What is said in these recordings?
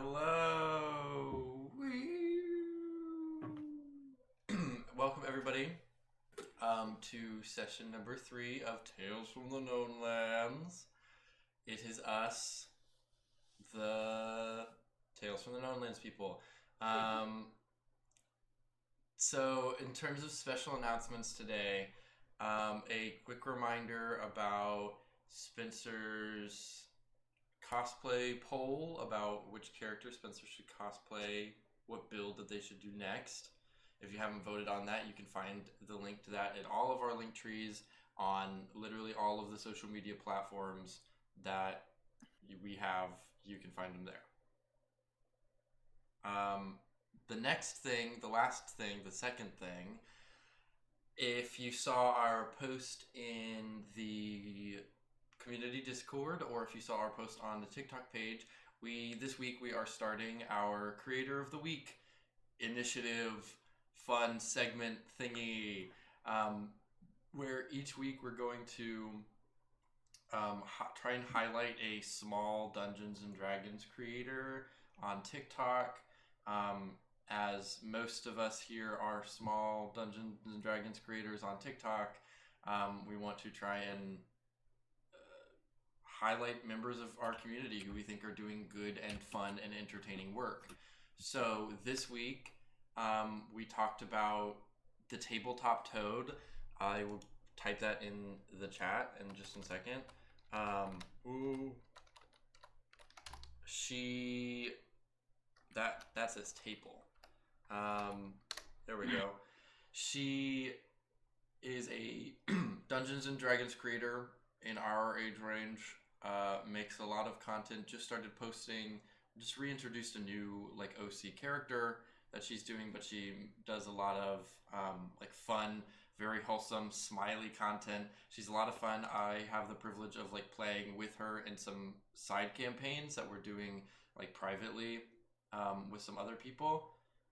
Hello. Welcome everybody to session number 3 of Tales from the Known Lands. It is us, the Tales from the Known Lands people. So in terms of special announcements today, a quick reminder about Spencer's cosplay poll about which character Spencer should cosplay, what build that they should do next. If you haven't voted on that, you can find the link to that in all of our link trees on literally all of the social media platforms that we have. You can find them there. The next thing, the last thing, the second thing, if you saw our post in the community Discord, or if you saw our post on the TikTok page, this week we are starting our Creator of the Week initiative fun segment thingy, where each week we're going to try and highlight a small Dungeons and Dragons creator on TikTok. As most of us here are small Dungeons and Dragons creators on TikTok, we want to try and highlight members of our community who we think are doing good and fun and entertaining work. So this week, we talked about the tabletop toad. I will type that in the chat in just a second. That says table. There we go. She is a Dungeons and Dragons creator in our age range. Makes a lot of content. Just started posting. Just reintroduced a new OC character that she's doing, but she does a lot of fun, very wholesome, smiley content. She's a lot of fun. I have the privilege of playing with her in some side campaigns that we're doing privately with some other people.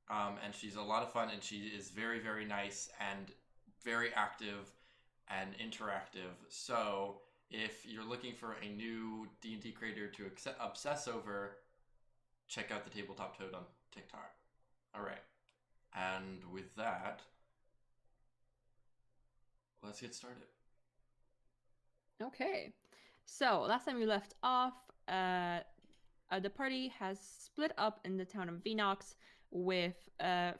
And she's a lot of fun, and she is very, very nice and very active and interactive. So if you're looking for a new D&D creator to obsess over, check out the Tabletop Toad on TikTok. All right. And with that, let's get started. Okay. So last time we left off, the party has split up in the town of Venox, with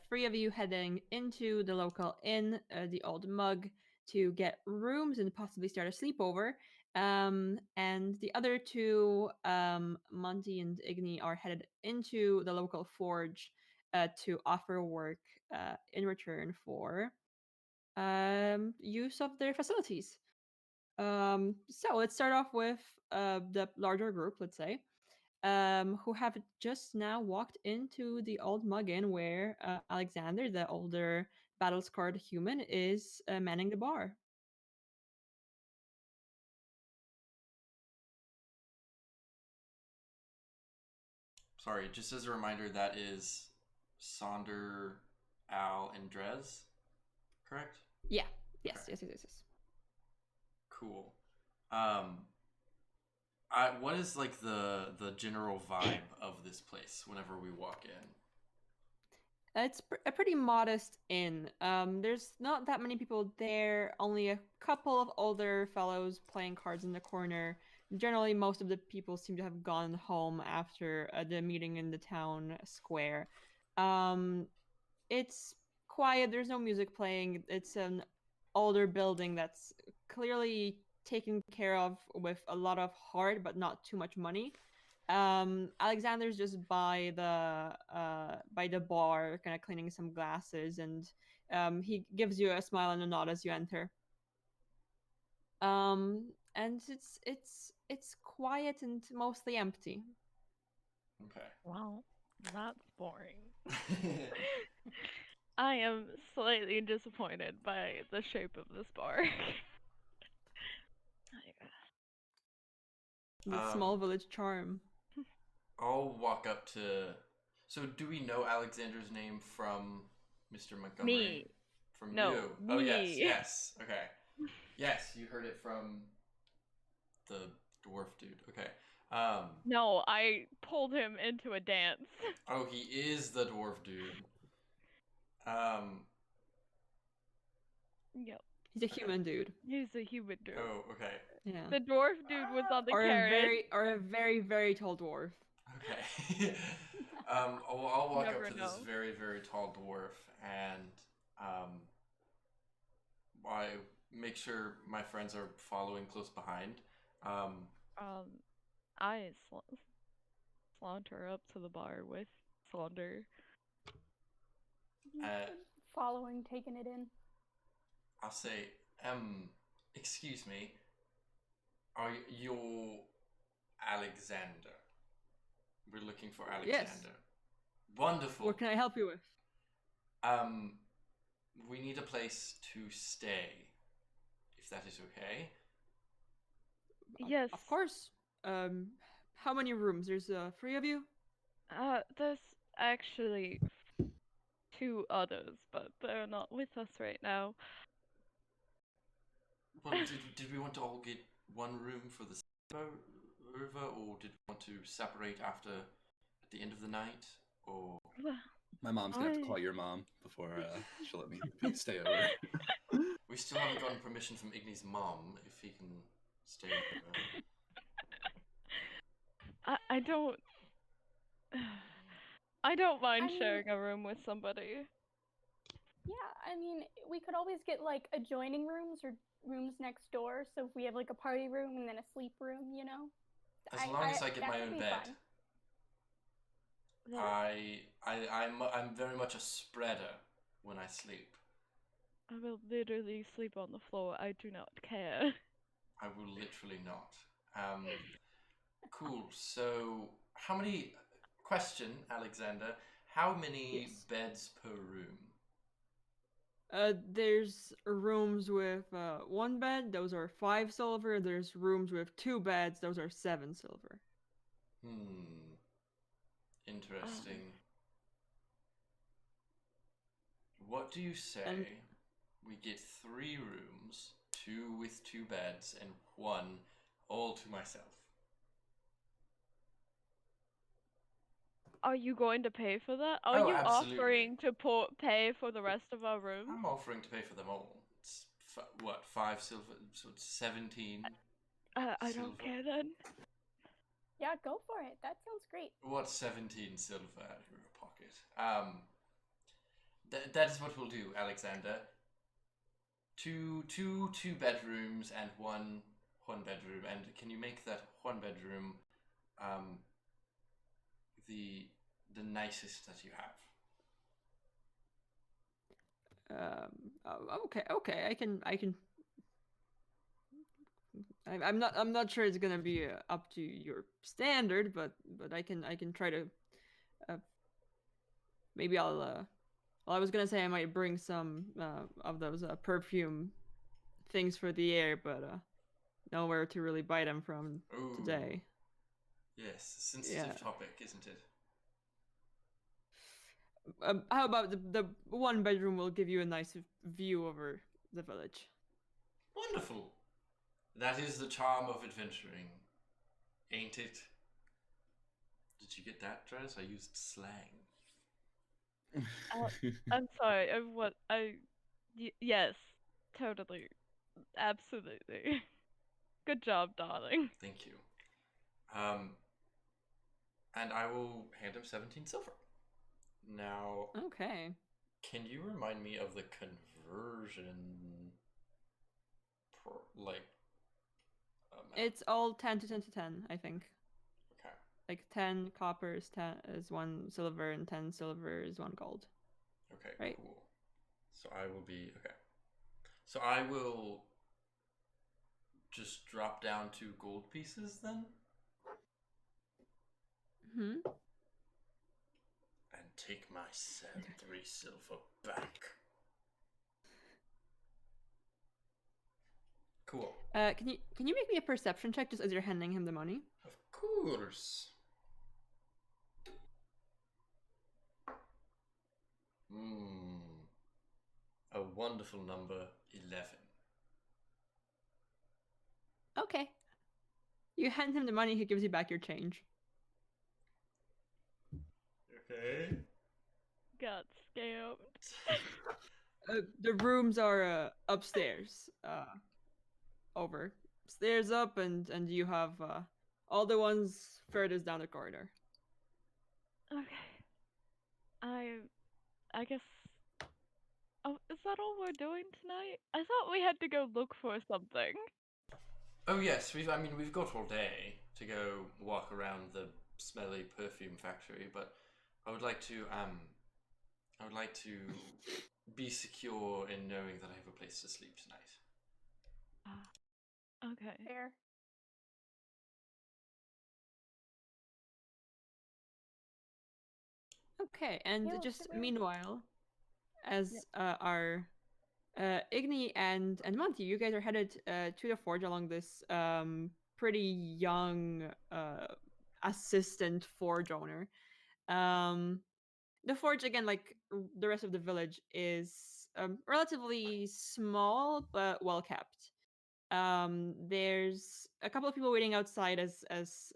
3 of you heading into the local inn, the Old Mug, to get rooms and possibly start a sleepover. And the other 2, Monty and Igni, are headed into the local forge to offer work in return for use of their facilities. So let's start off with the larger group, let's say, who have just now walked into the Old Mug Inn, where Alexander, the older battle-scarred human, is manning the bar. Sorry, just as a reminder, that is Sonder, Al, and Dres, correct? Yeah. Yes, Okay. yes. Cool. What is the general vibe of this place whenever we walk in? It's a pretty modest inn. There's not that many people there, only a couple of older fellows playing cards in the corner. Generally, most of the people seem to have gone home after the meeting in the town square. It's quiet, there's no music playing. It's an older building that's clearly taken care of with a lot of heart, but not too much money. Alexander's just by the bar, kind of cleaning some glasses, and he gives you a smile and a nod as you enter. And it's quiet and mostly empty. Okay. Well, that's boring. I am slightly disappointed by the shape of this bar. The small village charm. I'll walk up to. So, do we know Alexander's name from Mr. Montgomery? Me. From No, you? me. Oh yes. Okay. Yes, you heard it from the dwarf dude. Okay. No, I pulled him into a dance. Oh, he is the dwarf dude. Yep, He's a human dude. he's a human dude. Oh, okay. Yeah. The dwarf dude was on the Or carrot. a very, very tall dwarf. Okay. I'll walk Never up to this know. very, very tall dwarf and I make sure my friends are following close behind. I saunter up to the bar with Sonder. Uh, Following, taking it in. I'll say, excuse me, are you Alexander? We're looking for Alexander. Yes. Wonderful. What can I help you with? We need a place to stay, if that is okay. Yes. Of course. How many rooms? There's 3 of you? There's actually 2 others, but they're not with us right now. Well, did we want to all get one room for the over, or did we want to separate at the end of the night, or? My mom's gonna have to call your mom before she'll let me stay over. We still haven't gotten permission from Igni's mom if he can stay over. I don't. I don't mind I mean- sharing a room with somebody. Yeah, I mean, we could always get like adjoining rooms or rooms next door. So if we have like a party room and then a sleep room, you know. As long as I get that my would own be bed. That- I'm very much a spreader when I sleep. I will literally sleep on the floor. I do not care. I will literally not. Cool. So, how many? Question, Alexander. How many Yes. beds per room? There's rooms with 1 bed. Those are 5 silver. There's rooms with 2 beds. Those are 7 silver. Interesting. What do you say? And- We get 3 rooms, 2 with 2 beds, and 1 all to myself. Are you going to pay for that? Are Oh, you absolutely. offering to pay for the rest of our rooms? I'm offering to pay for them all. It's 5 silver, so it's 17. I silver. don't care then. Yeah, go for it. That sounds great. What's 17 silver out of your pocket? That is what we'll do, Alexander. Two bedrooms and one bedroom. And can you make that 1 bedroom the nicest that you have? Okay. I'm not sure it's gonna be up to your standard, but I can try to. Maybe I'll. Well, I was gonna say I might bring some of those perfume things for the air, but nowhere to really buy them from Ooh. today. Yes, sensitive Yeah. topic, isn't it? How about the 1 bedroom will give you a nice view over the village? Wonderful. That is the charm of adventuring, ain't it? Did you get that, Dres? I used slang. I'm sorry. Yes, totally, absolutely. Good job, darling. Thank you. And I will hand him 17 silver. Now, Okay. can you remind me of the conversion? It's all 10 to 10 to 10, I think. Okay. Like 10 copper is 1 silver, and 10 silver is 1 gold. Okay, Right. cool. So I will be okay. So I will just drop down 2 gold pieces then, Hmm. and take my 3 silver back. Cool. Can you make me a perception check just as you're handing him the money? Of course. A wonderful number, 11. Okay. You hand him the money, he gives you back your change. Okay. Got scammed. The rooms are upstairs. Over. Stairs up, and you have all the ones furthest down the corridor. Okay. I guess. Oh, is that all we're doing tonight? I thought we had to go look for something. Oh yes, we've got all day to go walk around the smelly perfume factory, but I would like to be secure in knowing that I have a place to sleep tonight. Okay. Fair. Okay, and Yeah, just sure. meanwhile, as our Igni and Monty, you guys are headed to the forge along this pretty young assistant forge owner. The forge, again, like the rest of the village, is relatively small but well kept. There's a couple of people waiting outside as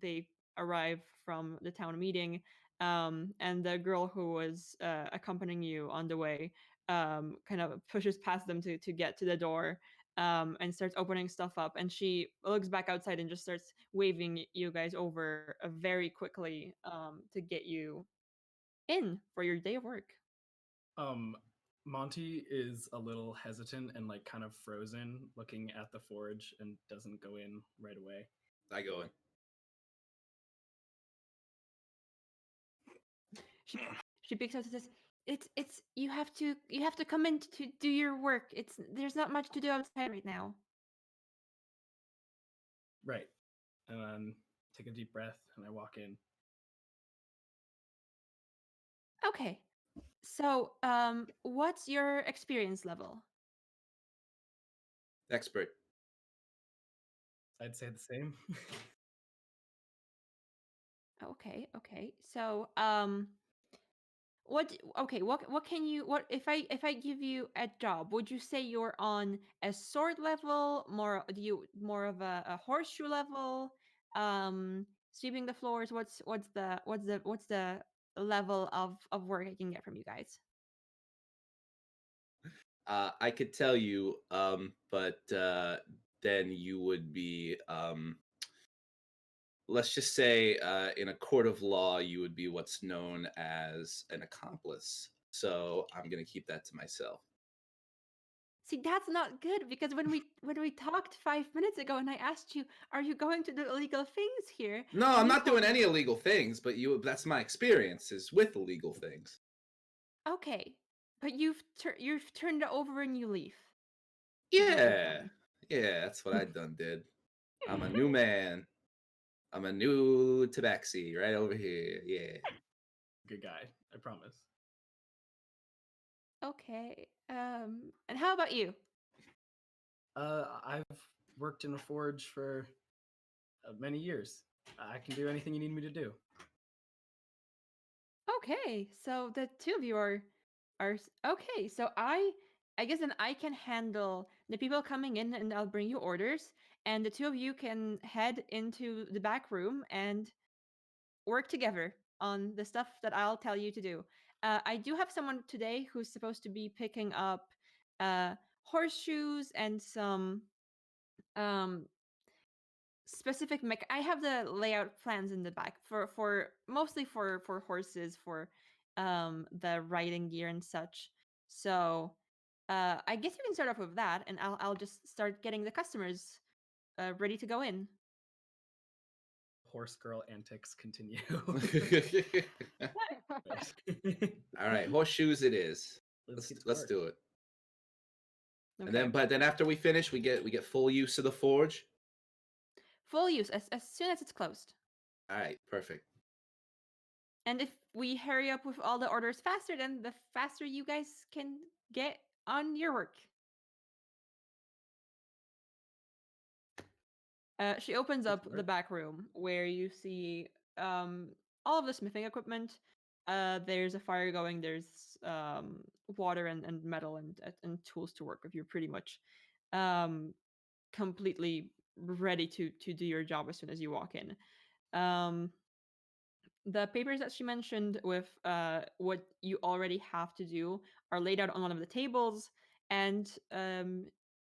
they arrive from the town meeting, and the girl who was accompanying you on the way kind of pushes past them to get to the door, and starts opening stuff up, and she looks back outside and just starts waving you guys over very quickly to get you in for your day of work. Monty is a little hesitant and like kind of frozen looking at the forge and doesn't go in right away. I go in. She picks up and says, "It's you have to come in to do your work. There's not much to do outside right now." Right. And then take a deep breath and I walk in. Okay. So, what's your experience level? Expert. I'd say the same. Okay. So, what can you what if I give you a job? Would you say you're on a sword level, more of a horseshoe level, sweeping the floors? What's the level of work I can get from you guys? I could tell you, but then you would be, let's just say, in a court of law, you would be what's known as an accomplice. So I'm going to keep that to myself. See, that's not good because when we talked 5 minutes ago and I asked you, "Are you going to do illegal things here?" No, I'm you not told doing me- any illegal things, but that's my experiences with illegal things. Okay, but you've turned it over and you leave. is what you've Yeah. done. Yeah, that's what I done did. I'm a new man. I'm a new tabaxi right over here. Yeah. Good guy, I promise. Okay. And how about you? I've worked in a forge for many years. I can do anything you need me to do. Okay, so the two of you okay. So I guess then I can handle the people coming in, and I'll bring you orders, and the two of you can head into the back room and work together on the stuff that I'll tell you to do. I do have someone today who's supposed to be picking up horseshoes and some um specific I have the layout plans in the back for mostly for horses, for the riding gear and such. So I guess you can start off with that, and I'll just start getting the customers ready to go in. Horse girl antics continue. All right, horseshoes it is. Let's get to Let's work. do it. Okay. And then, but then after we finish, we get full use of the forge. Full use as soon as it's closed. All right, perfect. And if we hurry up with all the orders faster, then the faster you guys can get on your work. She opens up the back room where you see all of the smithing equipment. There's a fire going. There's water and metal and tools to work with. You're pretty much completely ready to do your job as soon as you walk in. The papers that she mentioned with what you already have to do are laid out on one of the tables, and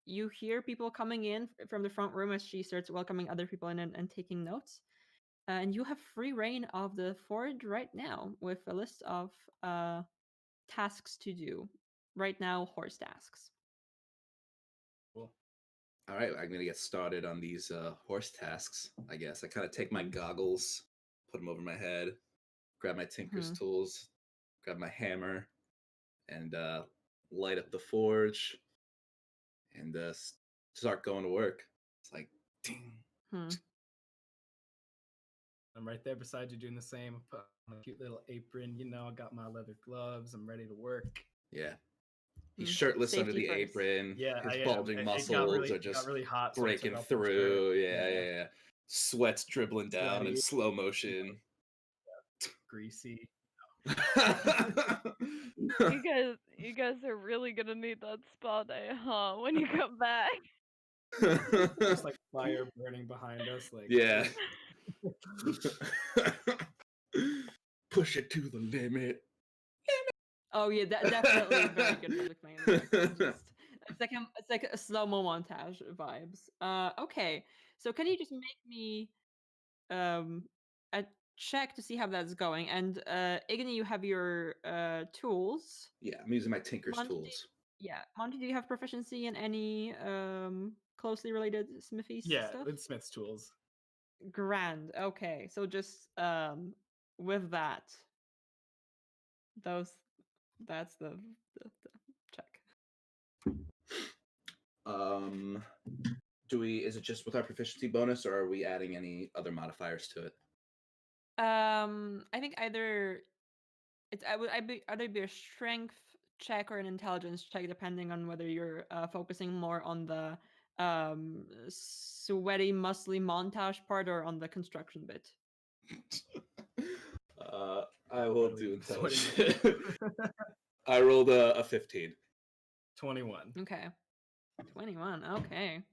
you hear people coming in from the front room as she starts welcoming other people in and taking notes. And you have free reign of the forge right now with a list of tasks to do. Right now, horse tasks. Cool. All right, I'm gonna get started on these horse tasks. I guess I kind of take my goggles, put them over my head, grab my tinker's tools, grab my hammer, and light up the forge, and start going to work. It's like, ding. I'm right there beside you doing the same. Put on a cute little apron. You know, I got my leather gloves. I'm ready to work. Yeah. He's shirtless Safety under the first. apron. Yeah, his I am. bulging It muscles got really, are just got really hot, so I took breaking off the shirt. through. Yeah. Sweat's dribbling down in Sweaty. slow motion. Greasy. You guys are really gonna need that spa day, huh? When you come back. Just like fire burning behind us. Like, Yeah. Push it to the limit. Oh yeah, definitely very good music playing in the background. It's like a slow-mo montage vibes. Okay. So can you just make me a check to see how that's going? And Igni, you have your tools. Yeah, I'm using my tinker's Monty, tools. Yeah, Monty, do you have proficiency in any closely related smithy yeah, stuff? with Smith's tools. Grand. Okay, so just with that, that's the check. Is it just with our proficiency bonus, or are we adding any other modifiers to it? I think either either be a strength check or an intelligence check, depending on whether you're focusing more on the sweaty, muscly montage part or on the construction bit. I will Really do sweaty. intelligence. I rolled a 15. 21. Okay. 21. Okay.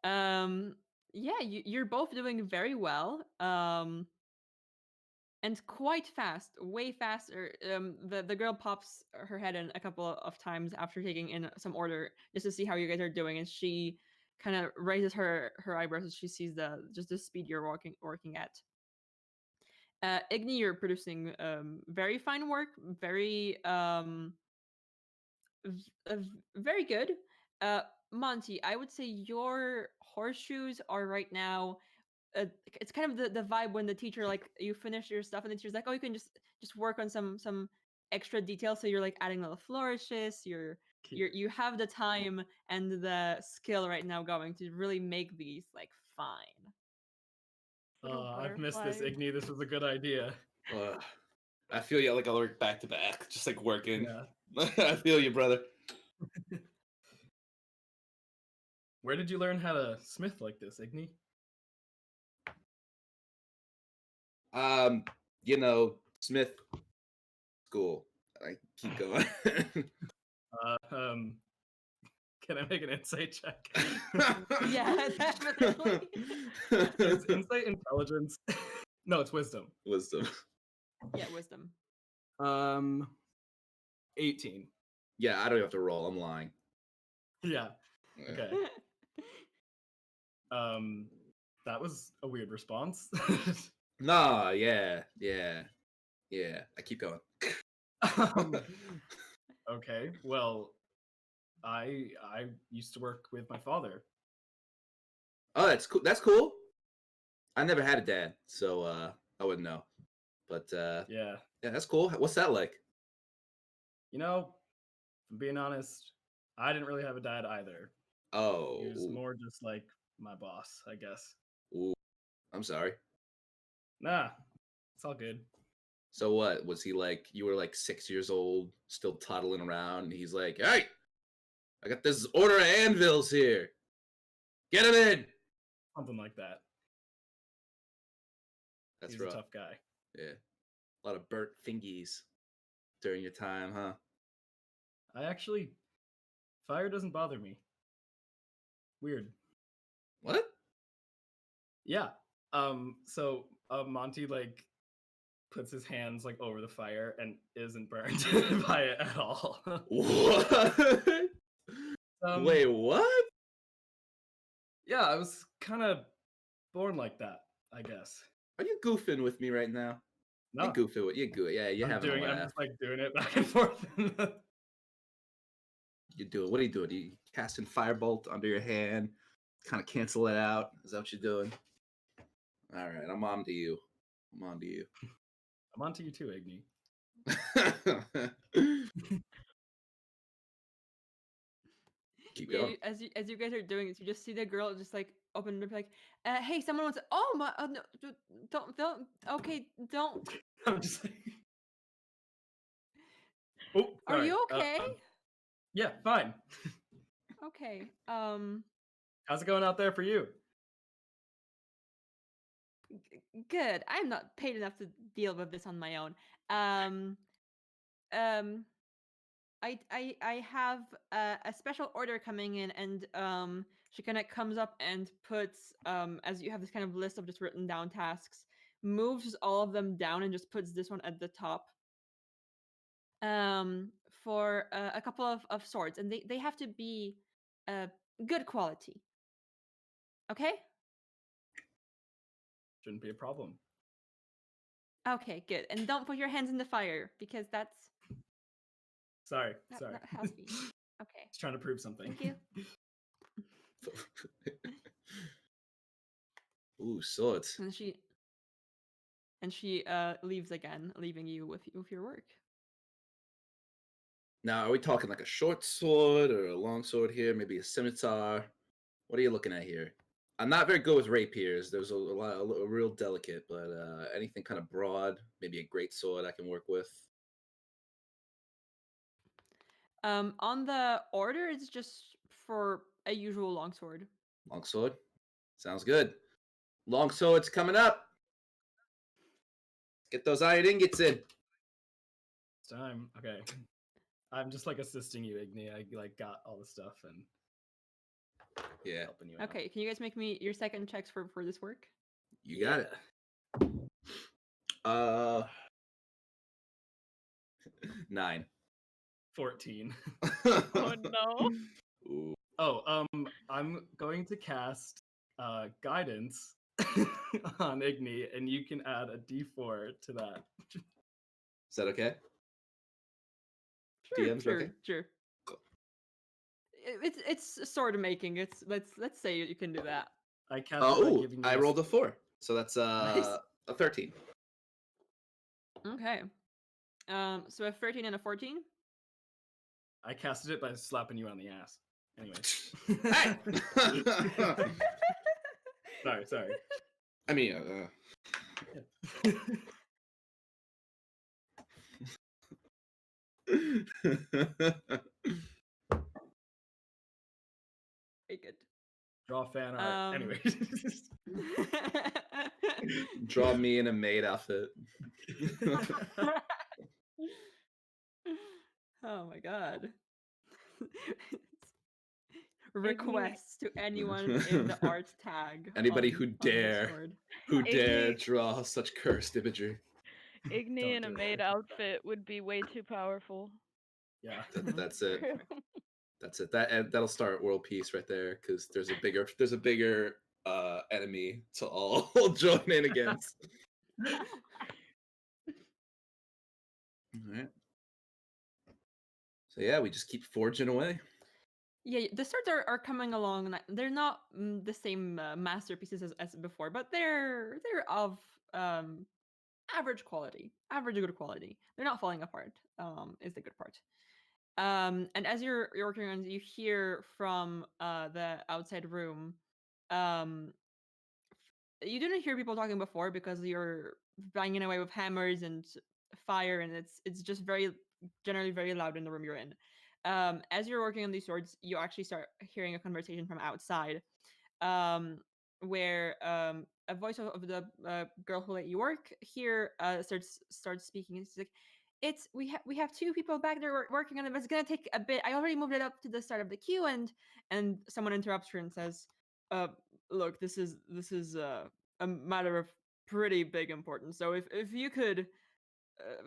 Yeah, you're both doing very well. And quite fast, way faster. The girl pops her head in a couple of times after taking in some order just to see how you guys are doing, and she kind of raises her eyebrows as she sees the speed you're working at. Igni, you're producing very fine work, very very good. Monty, I would say your horseshoes are right now. It's kind of the vibe when the teacher, like, you finish your stuff and the teacher's like, oh, you can just work on some extra details. So you're like adding little flourishes. You have the time and the skill right now going to really make these like fine. I've missed this, butterflies. Igni. This was a good idea. I feel you, like I'll work back to back, just like working. Yeah. I feel you, brother. Where did you learn how to smith like this, Igni? Smith school. I keep going. Can I make an insight check? Yeah, definitely. It's insight, intelligence. No, it's wisdom. Wisdom. Yeah, wisdom. 18. Yeah, I don't have to roll. I'm lying. Yeah. Yeah. Okay. That was a weird response. Nah, yeah. I keep going. Okay. Well, I used to work with my father. Oh, that's cool. That's cool. I never had a dad, so I wouldn't know. But Yeah. that's cool. What's that like? You know, if I'm being honest, I didn't really have a dad either. Oh, He was more just like my boss, I guess. ooh. I'm sorry. Nah, it's all good. So what? Was he like, you were like 6 years old, still toddling around, and he's like, hey, I got this order of anvils here. Get him in. Something like that. That's He's rough. a tough guy. Yeah. A lot of burnt fingies during your time, huh? Fire doesn't bother me. Weird. What? Yeah. So Monty like puts his hands like over the fire and isn't burned by it at all. What? Wait, what? Yeah, I was kind of born like that, I guess. Are you goofing with me right now? No, You're goofing with you. Yeah, you're I'm having doing. a I'm laugh. just like doing it back and forth. You doing? What are you doing? Are you casting firebolt under your hand? Kind of cancel it out. Is that what you're doing? All right, I'm on to you. I'm on to you. I'm on to you too, Igni. Keep Yeah, going. as you guys are doing this, you just see the girl just like open the door, like, "Hey, someone wants." Oh my! No, don't. Okay, don't. I'm just like. Oh, Are sorry. you okay? Yeah, fine. Okay. How's it going out there for you? Good. I'm not paid enough to deal with this on my own. Um, um, I have a special order coming in, and she kind of comes up and puts as you have this kind of list of just written down tasks, moves all of them down and just puts this one at the top. For a couple of swords, and they have to be good quality. Okay. Shouldn't be a problem. Okay, good. And don't put your hands in the fire because that's Sorry. not healthy. Okay. Just trying to prove something. Thank you. Ooh, swords. And she leaves again, leaving you with your work. Now, are we talking like a short sword or a long sword here? Maybe a scimitar? What are you looking at here? I'm not very good with rapiers. There's a real delicate, but anything kind of broad, maybe a great sword I can work with. On the order, it's just for a usual longsword. Long sword? Sounds good. Long sword's coming up. Get those iron ingots in. It's time. Okay. I'm just like assisting you, Igni. I like got all the stuff and Yeah, helping you out. Okay, can you guys make me your second checks for this work? you got it. 9. 14. Oh no. Ooh. Oh, I'm going to cast guidance on Igni, and you can add a D4 to that. Is that okay? Sure, DMs, okay? sure. It's sword making. It's let's say you can do that. I cast it by Oh, giving you I a rolled a 4. So that's Nice. a 13. Okay. So a 13 and a 14. I casted it by slapping you on the ass. Anyway. Sorry. I mean, Very good. Draw fan art. Anyway. draw me in a maid outfit. Oh my god. Requests to anyone in the art tag. Anybody who on dare, Discord. who dare Igni- draw such cursed imagery. Igni Don't in a do it. maid outfit would be way too powerful. Yeah. That's it. That's it. That'll start world peace right there because there's a bigger enemy to all join in against. All right. So yeah, we just keep forging away. Yeah, the swords are coming along. They're not the same masterpieces as before, but they're of average quality, average good quality. They're not falling apart. Is the good part. And as you're working on, you hear from the outside room. You didn't hear people talking before because you're banging away with hammers and fire, and it's just generally very loud in the room you're in. As you're working on these swords, you actually start hearing a conversation from outside, where a voice of the girl who let you work here starts speaking. It's like, we have 2 people back there working on it, but it's gonna take a bit. I already moved it up to the start of the queue, and someone interrupts her and says, look, this is a matter of pretty big importance. So if you could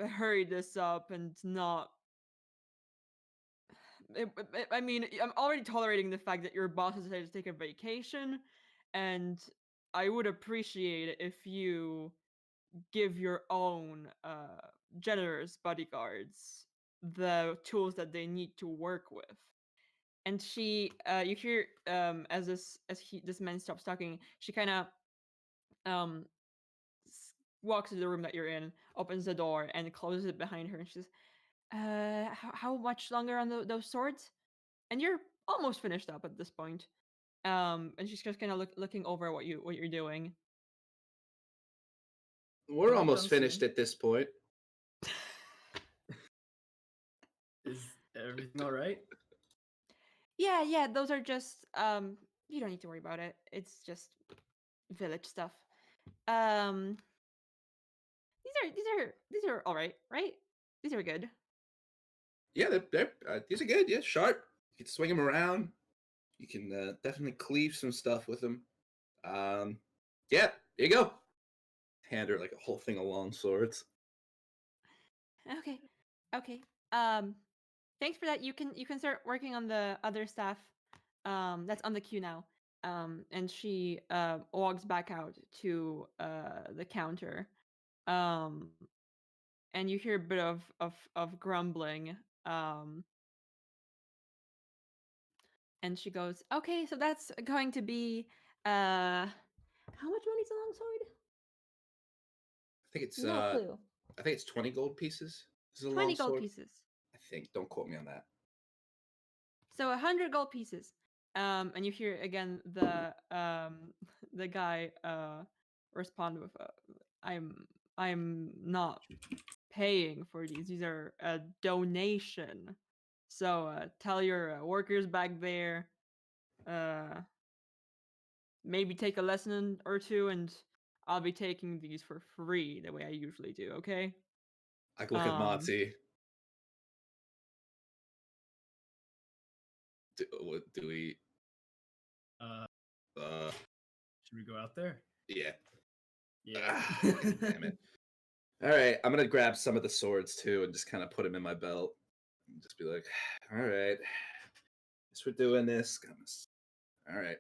hurry this up and not. I mean, I'm already tolerating the fact that your boss has decided to take a vacation, and I would appreciate it if you give your own generous bodyguards the tools that they need to work with. And she, you hear, as this man stops talking, she kind of um walks to the room that you're in, opens the door, and closes it behind her, and she says, how much longer on those swords?" And you're almost finished up at this point. And she's just kind of looking over what you're doing. We're I'll be almost done finished soon. at this point. Is everything all right? Yeah, those are just you don't need to worry about it. It's just village stuff. Um these are all right, right? These are good. Yeah, they're these are good. Yeah, sharp. You can swing them around. You can definitely cleave some stuff with them. Yeah, here you go. Hand her like a whole thing of long swords. Okay. Okay. Thanks for that. You can start working on the other stuff. That's on the queue now. And she walks back out to the counter. Um and you hear a bit of grumbling. Um and she goes, "Okay, so that's going to be how much money's a long sword?" I think it's No clue. I think it's 20 gold pieces. This is a 20 long gold sword. pieces. I think. Don't quote me on that. So 100 gold pieces. And you hear again the guy respond with, I'm not paying for these. These are a donation. So tell your workers back there, uh, maybe take a lesson or two, and I'll be taking these for free the way I usually do. Okay. I look at Monty. Do we? Uh, Uh, should we go out there? yeah. Yeah. Damn it. All right, I'm gonna grab some of the swords too and just kind of put them in my belt and just be like, all right, guess we're doing this. All right.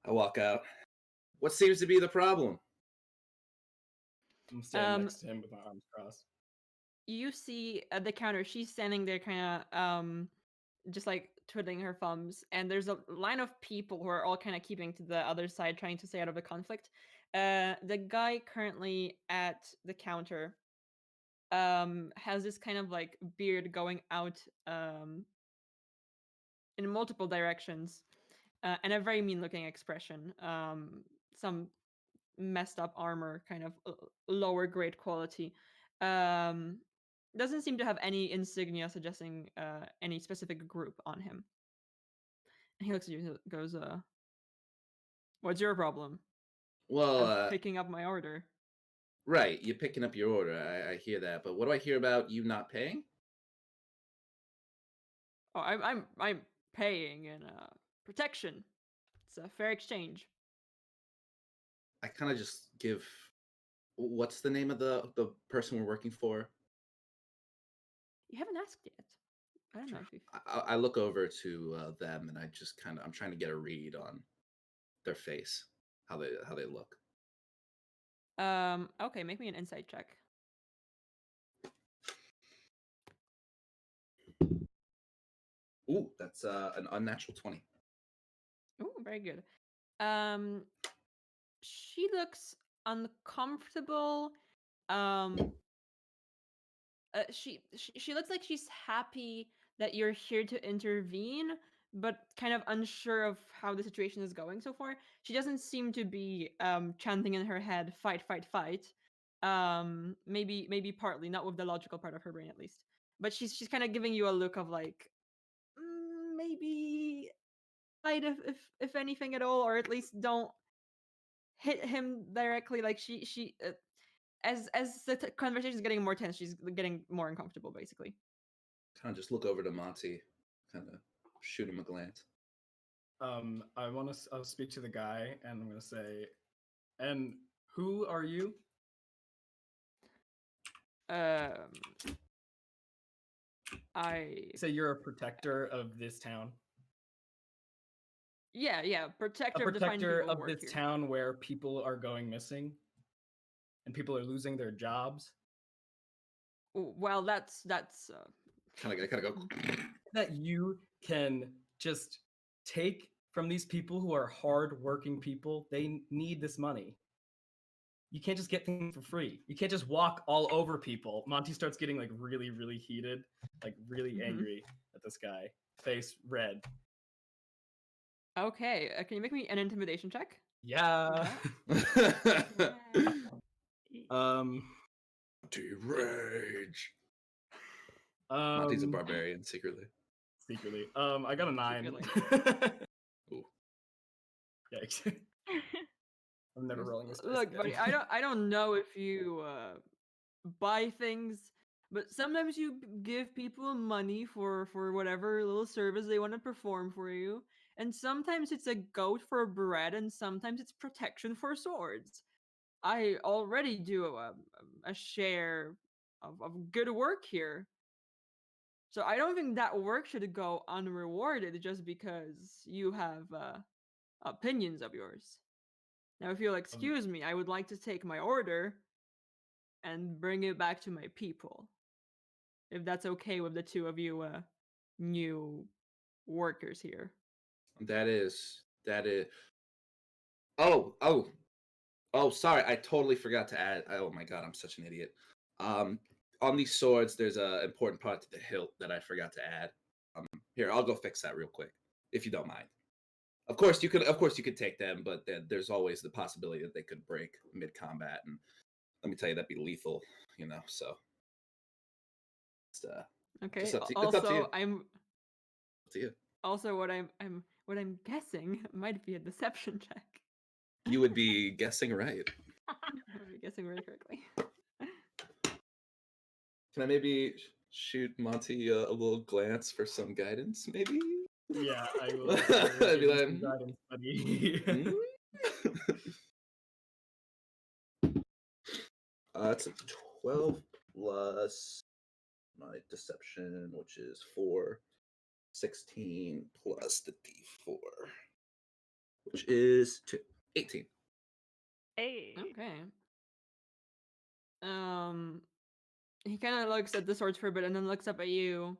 I walk out. What seems to be the problem? I'm standing Um, next to him with my arms crossed. you see at the counter, she's standing there kind of just like twiddling her thumbs, and there's a line of people who are all kind of keeping to the other side, trying to stay out of the conflict. The guy currently at the counter has this kind of like beard going out in multiple directions, and a very mean looking expression. Some messed up armor, kind of lower grade quality. Um, doesn't seem to have any insignia suggesting any specific group on him. And he looks at you and goes, "What's your problem? Well, I'm picking up my order." right, you're picking up your order. I hear that, but what do I hear about you not paying? "Oh, I'm paying in protection. It's a fair exchange." I kind of just give. What's the name of the person we're working for? You haven't asked yet. I don't know if you've. I look over to them and I just I'm trying to get a read on their face, how they look. Okay, make me an insight check. Ooh, that's an unnatural 20. Oh, very good. Um, she looks uncomfortable. Um, she looks like she's happy that you're here to intervene, but kind of unsure of how the situation is going so far. She doesn't seem to be chanting in her head, "Fight, fight, fight." Maybe partly, not with the logical part of her brain at least. But she's kind of giving you a look of like, maybe fight if anything at all, or at least don't hit him directly. Like she as the conversation is getting more tense, she's getting more uncomfortable, basically. Kind of just look over to Monty, kind of shoot him a glance. I want to. I'll speak to the guy, and I'm gonna say, "And who are you?" I Say you're a protector of this town. yeah, A protector of the fine protector people who of work this here. town where people are going missing, and people are losing their jobs. Well, that's Kind of go. That you can just take from these people who are hard-working people. They need this money. You can't just get things for free. You can't just walk all over people. Monty starts getting like really, really heated, like really Mhm. angry at this guy. Face red. okay. Can you make me an intimidation check? Yeah. um. Rage. Monty's a Um. barbarian secretly. Secretly. I got a 9. Ooh. Yikes. I'm never rolling this dice Look, again. buddy, I don't know if you buy things, but sometimes you give people money for whatever little service they want to perform for you, and sometimes it's a goat for bread, and sometimes it's protection for swords. I already do a share of good work here. So I don't think that work should go unrewarded just because you have opinions of yours. Now, if you'll excuse me, I would like to take my order and bring it back to my people. If that's okay with the two of you new workers here. That is. Oh, sorry. I totally forgot to add. Oh my god, I'm such an idiot. On these swords, there's a important part to the hilt that I forgot to add. Here, I'll go fix that real quick, if you don't mind. Of course, you could take them, but then there's always the possibility that they could break mid combat, and let me tell you, that'd be lethal. So it's Okay. just up to Also, it's up to you. Up to you. Also, what I'm guessing might be a deception check. You would be guessing right. I would be guessing very correctly. Can I maybe shoot Monty a little glance for some guidance, maybe? Yeah, I will. I'd be give you like, some guidance, buddy. It's a 12 plus my deception, which is 4, 16 plus the d4, which is 2, 18. Hey. Okay. He kind of looks at the swords for a bit and then looks up at you.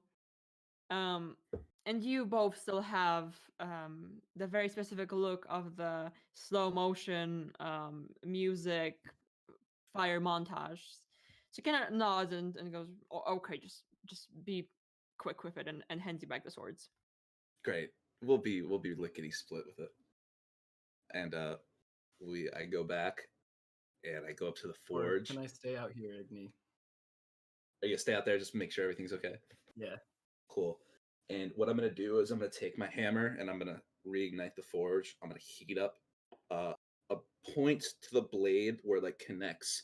And you both still have the very specific look of the slow motion music fire montage. So he kind of nods and goes, "Okay, just be quick with it," and hands you back the swords. Great. We'll be lickety split with it. And I go back and I go up to the Or forge. can I stay out here, Igni? Are you gonna stay out there just to make sure everything's okay? Yeah. Cool. And what I'm gonna do is I'm gonna take my hammer and I'm gonna reignite the forge. I'm gonna heat up a point to the blade where it like connects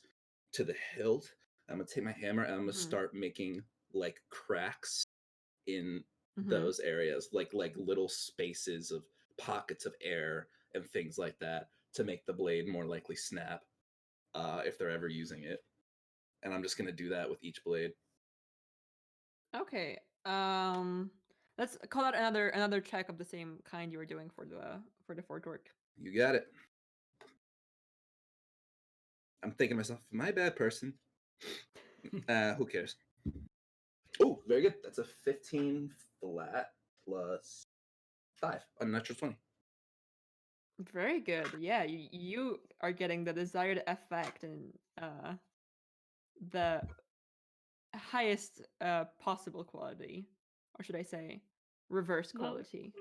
to the hilt. I'm gonna take my hammer and I'm gonna start making like cracks in those areas, like little spaces of pockets of air and things like that to make the blade more likely snap if they're ever using it. And I'm just gonna do that with each blade. Okay. Let's call out another check of the same kind you were doing for the fort work. You got it. I'm thinking to myself, am I a bad person? Who cares? Oh, very good. That's a 15 flat plus 5, a natural 20. Very good. Yeah, you are getting the desired effect and the highest possible quality, or should I say, reverse quality,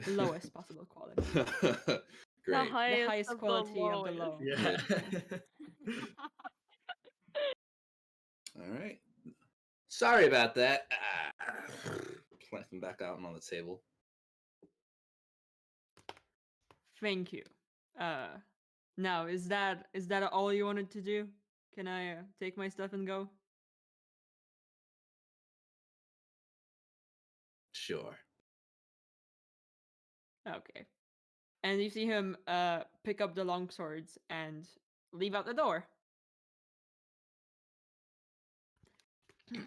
lowest possible quality. Great. The highest quality of the low. Yeah. All right. Sorry about that. Plant them back out on the table. Thank you. Now is that all you wanted to do? Can I take my stuff and go? Sure. Okay. And you see him pick up the long swords and leave out the door.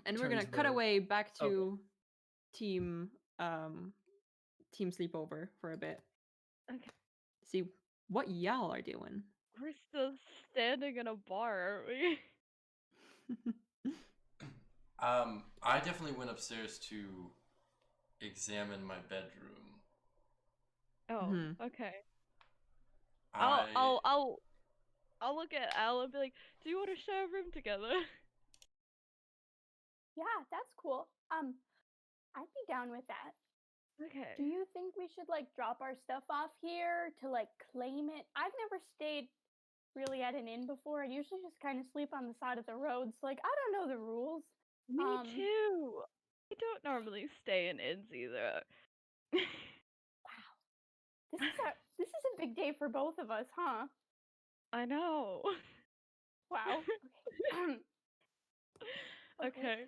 And we're gonna Turns cut the- away back Okay. to team team sleepover for a bit. Okay. See what y'all are doing. We're still standing in a bar, aren't we? I definitely went upstairs to examine my bedroom. Oh, Mhm. okay. I I'll look at Al and be like, "Do you want to share a room together?" Yeah, that's cool. I'd be down with that. Do Okay. you think we should like drop our stuff off here to like claim it? I've never stayed really at an inn before. I usually just kind of sleep on the side of the road. So like I don't know the rules. Me Um, too. I don't normally stay in inns either. Wow. This is a big day for both of us, huh? I know. Wow. Okay. Okay.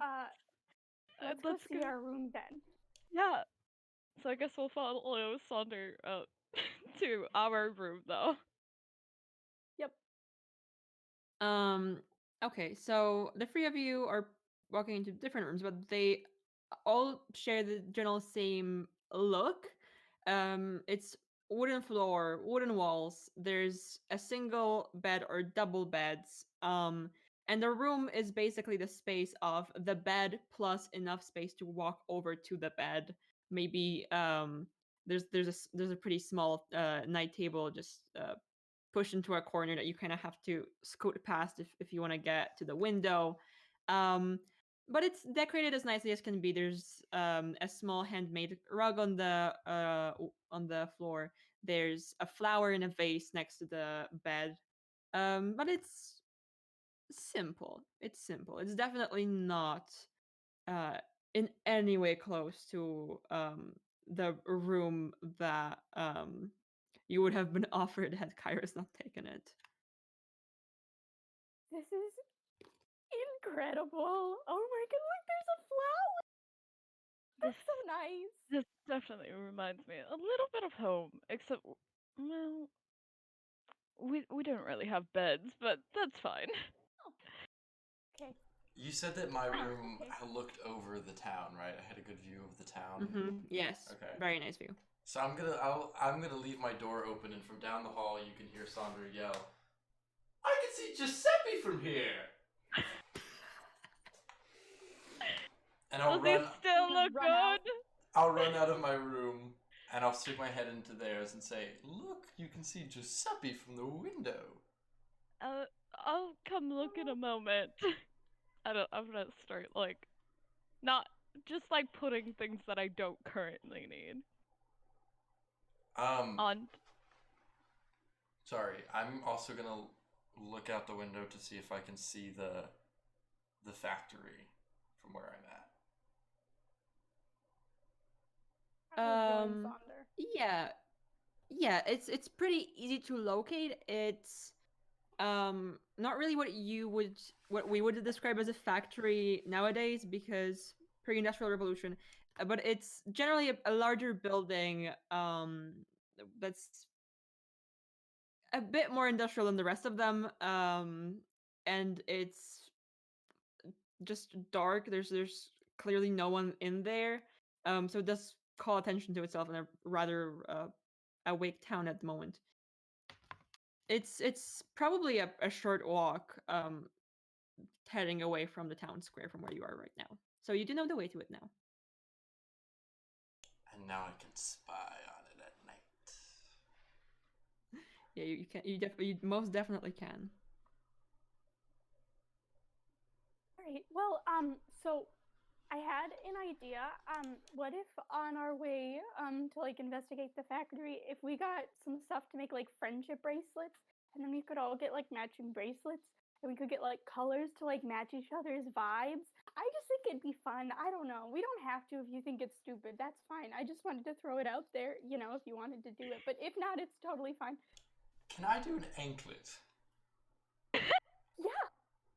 Let's Let's go see go. our room then. Yeah. So I guess we'll follow Sonder to our room though. Yep. Okay, so the three of you are walking into different rooms, but they all share the general same look. It's wooden floor, wooden walls. There's a single bed or double beds. And the room is basically the space of the bed plus enough space to walk over to the bed. Maybe there's a pretty small night table just pushed into a corner that you kind of have to scoot past if you want to get to the window. But it's decorated as nicely as can be. There's a small handmade rug on the floor. There's a flower in a vase next to the bed. But it's simple. It's simple. It's definitely not in any way close to the room that you would have been offered had Kairos not taken it. This is incredible. Oh my god, look, there's a flower. This That's so nice. this definitely reminds me a little bit of home, except well, we don't really have beds, but that's fine. Okay. You said that my room Okay. looked over the town, right? I had a good view of the town. Yes. Okay. Very nice view. So I'm gonna leave my door open, and from down the hall you can hear Sonder yell, "I can see Giuseppe from here!" And Does he still look Run out. good? I'll run out of my room, and I'll stick my head into theirs and say, "Look, you can see Giuseppe from the window." I'll come look in a moment. I'm gonna start like, not just like putting things that I don't currently need on. Sorry, I'm also gonna look out the window to see if I can see the factory from where I'm at. I will join Sonder. Yeah, it's pretty easy to locate. It's not really what we would describe as a factory nowadays, because pre-industrial revolution, but it's generally a larger building that's a bit more industrial than the rest of them, and it's just dark. There's clearly no one in there, so it does call attention to itself in a rather awake town at the moment. It's probably a short walk heading away from the town square from where you are right now, so you do know the way to it now. And now I can spy on it at night. Yeah, you can. You most definitely can. All right. Well, so I had an idea. What if on our way to like investigate the factory, if we got some stuff to make like friendship bracelets, and then we could all get like matching bracelets, and we could get like colors to like match each other's vibes. I just think it'd be fun. I don't know. We don't have to if you think it's stupid. That's fine. I just wanted to throw it out there, if you wanted to do it. But if not, it's totally fine. Can I do an anklet? Yeah.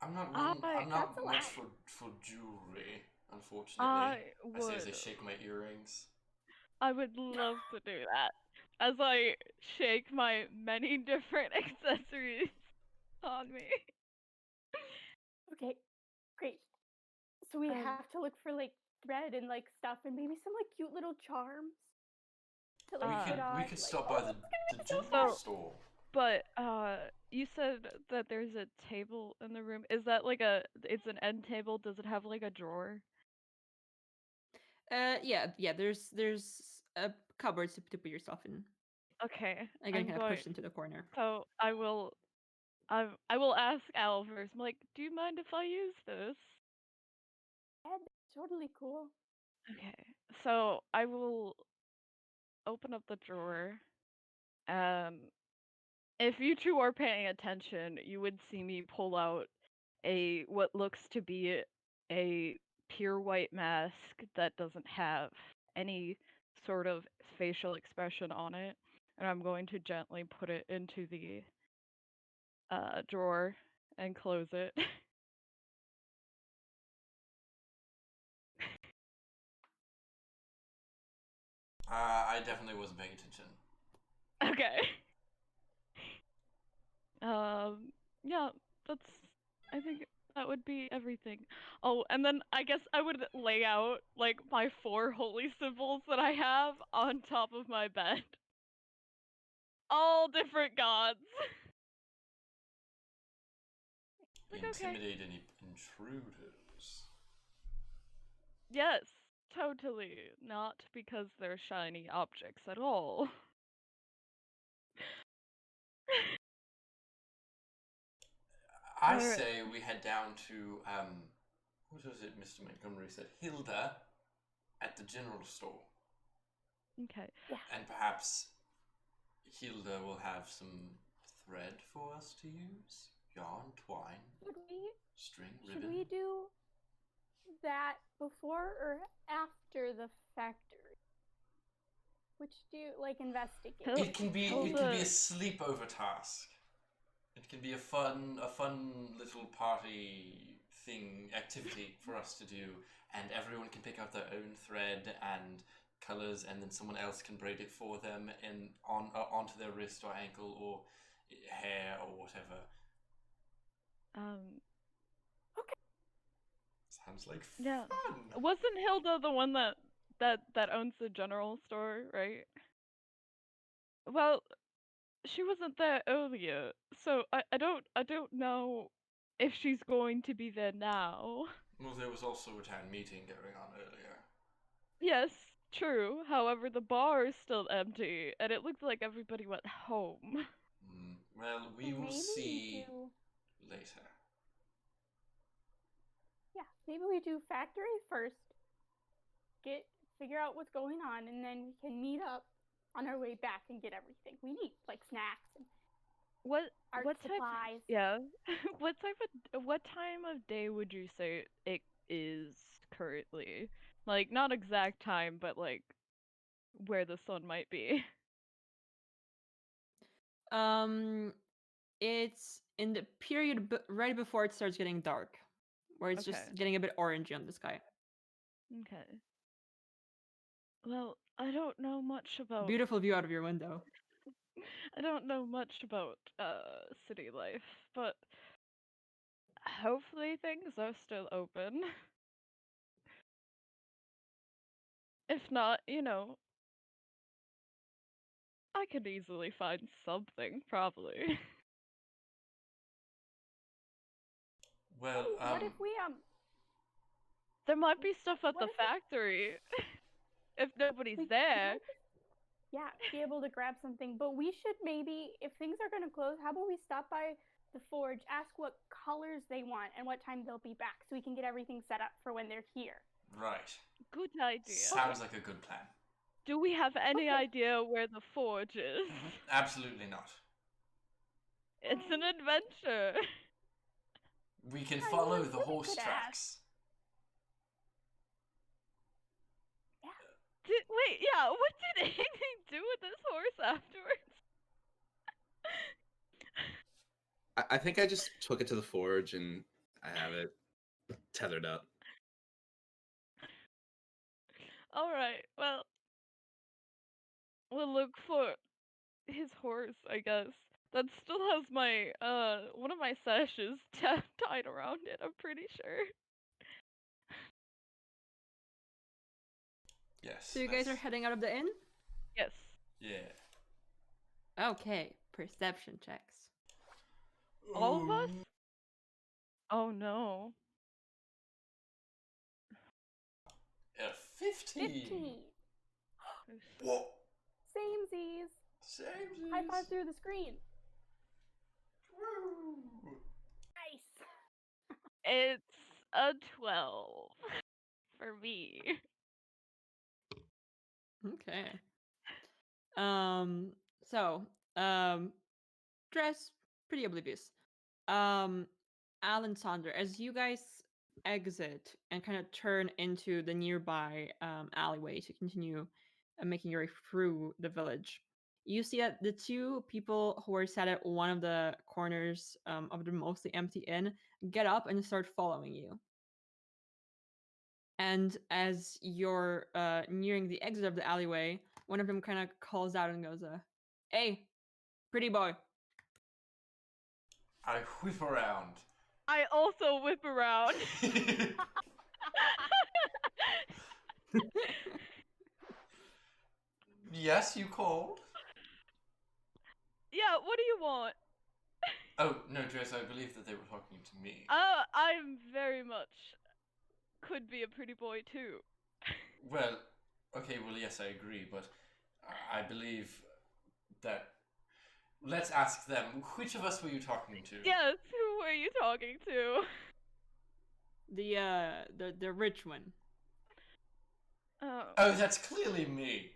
I'm not That's much allowed. for jewelry, unfortunately. I I say as I would. shake my earrings. I would love to do that. as I shake my many different accessories on me. Okay, great. So we Um, have to look for like thread and like stuff and maybe some like cute little charms to like We put on. We could like, stop oh, by the it's gonna be so general fun. store. But you said that there's a table in the room. Is that like it's an end table? Does it have like a drawer? Yeah. There's a cupboard to put your stuff in. Okay. Again, I'm kind of going. pushed into the corner. So I will ask Al first. I'm like, do you mind if I use this? Yeah, that's totally cool. Okay. So I will open up the drawer. If you two are paying attention, you would see me pull out what looks to be a pure white mask that doesn't have any sort of facial expression on it, and I'm going to gently put it into the drawer and close it. I definitely wasn't paying attention. Okay. Yeah, that's. I think that would be everything. Oh, and then I guess I would lay out like my 4 holy symbols that I have on top of my bed. All different gods. Like, okay. Intimidate any intruders. Yes, totally. Not because they're shiny objects at all. I Alright. say we head down to what was it Mr. Montgomery said? Hilda at the general store. Okay. And perhaps Hilda will have some thread for us to use. Yarn, twine, string, ribbon. Should we do that before or after the factory? Which do you like investigate? It can be a Hilda- sleepover task. It can be a fun little party activity for us to do, and everyone can pick out their own thread and colors, and then someone else can braid it for them and onto their wrist or ankle or hair or whatever. Okay. Sounds like Yeah. fun. Wasn't Hilda the one that owns the general store, right? Well, she wasn't there earlier, so I don't know if she's going to be there now. Well, there was also a town meeting going on earlier. Yes, true. However, the bar is still empty, and it looks like everybody went home. Well, we will Maybe see we do. later. Yeah, maybe we do factory first. Figure out what's going on, and then we can meet up on our way back and get everything we need, like snacks and What art what type? supplies. Yeah. What time of day would you say it is currently? Like not exact time, but like where the sun might be. It's in the period right before it starts getting dark, where it's Okay. just getting a bit orangey on the sky. Okay. Well, I don't know much about Beautiful view out of your window. I don't know much about city life, but hopefully things are still open. If not, I could easily find something, probably. Well, What if we There might be stuff at What the if we- factory if nobody's we there. might be able to grab something, but we should maybe, if things are going to close, how about we stop by the forge, ask what colors they want and what time they'll be back, so we can get everything set up for when they're here. right. Good idea. Sounds like a good plan. Do we have any Okay. idea where the forge is? Absolutely not. It's an adventure. We can Yeah, follow you the really horse could ask. tracks. Wait, yeah, what did Igni do with this horse afterwards? I think I just took it to the forge and I have it tethered up. Alright, well, We'll look for his horse, I guess. That still has my one of my sashes tied around it. I'm pretty sure. Yes. So you guys are heading out of the inn? Yes. Yeah. Okay, perception checks. All of us? Oh no. 15. 15. What? Samesies. Same. High five through the screen. Woo. Nice. It's a 12 for me. Okay. So, Dres, pretty oblivious. Al and Sonder, as you guys exit and kind of turn into the nearby alleyway to continue making your way through the village, you see that the two people who are sat at one of the corners of the mostly empty inn get up and start following you. And as you're nearing the exit of the alleyway, one of them kind of calls out and goes, "Hey, pretty boy." I whip around. I also whip around. Yes, you called? Yeah, what do you want? Oh, no, Dres, I believe that they were talking to me. I'm very much could be a pretty boy too. Well, okay, well, yes, I agree, but I believe that... Let's ask them. Which of us were you talking to? Yes, who were you talking to? The rich one. Oh, that's clearly me.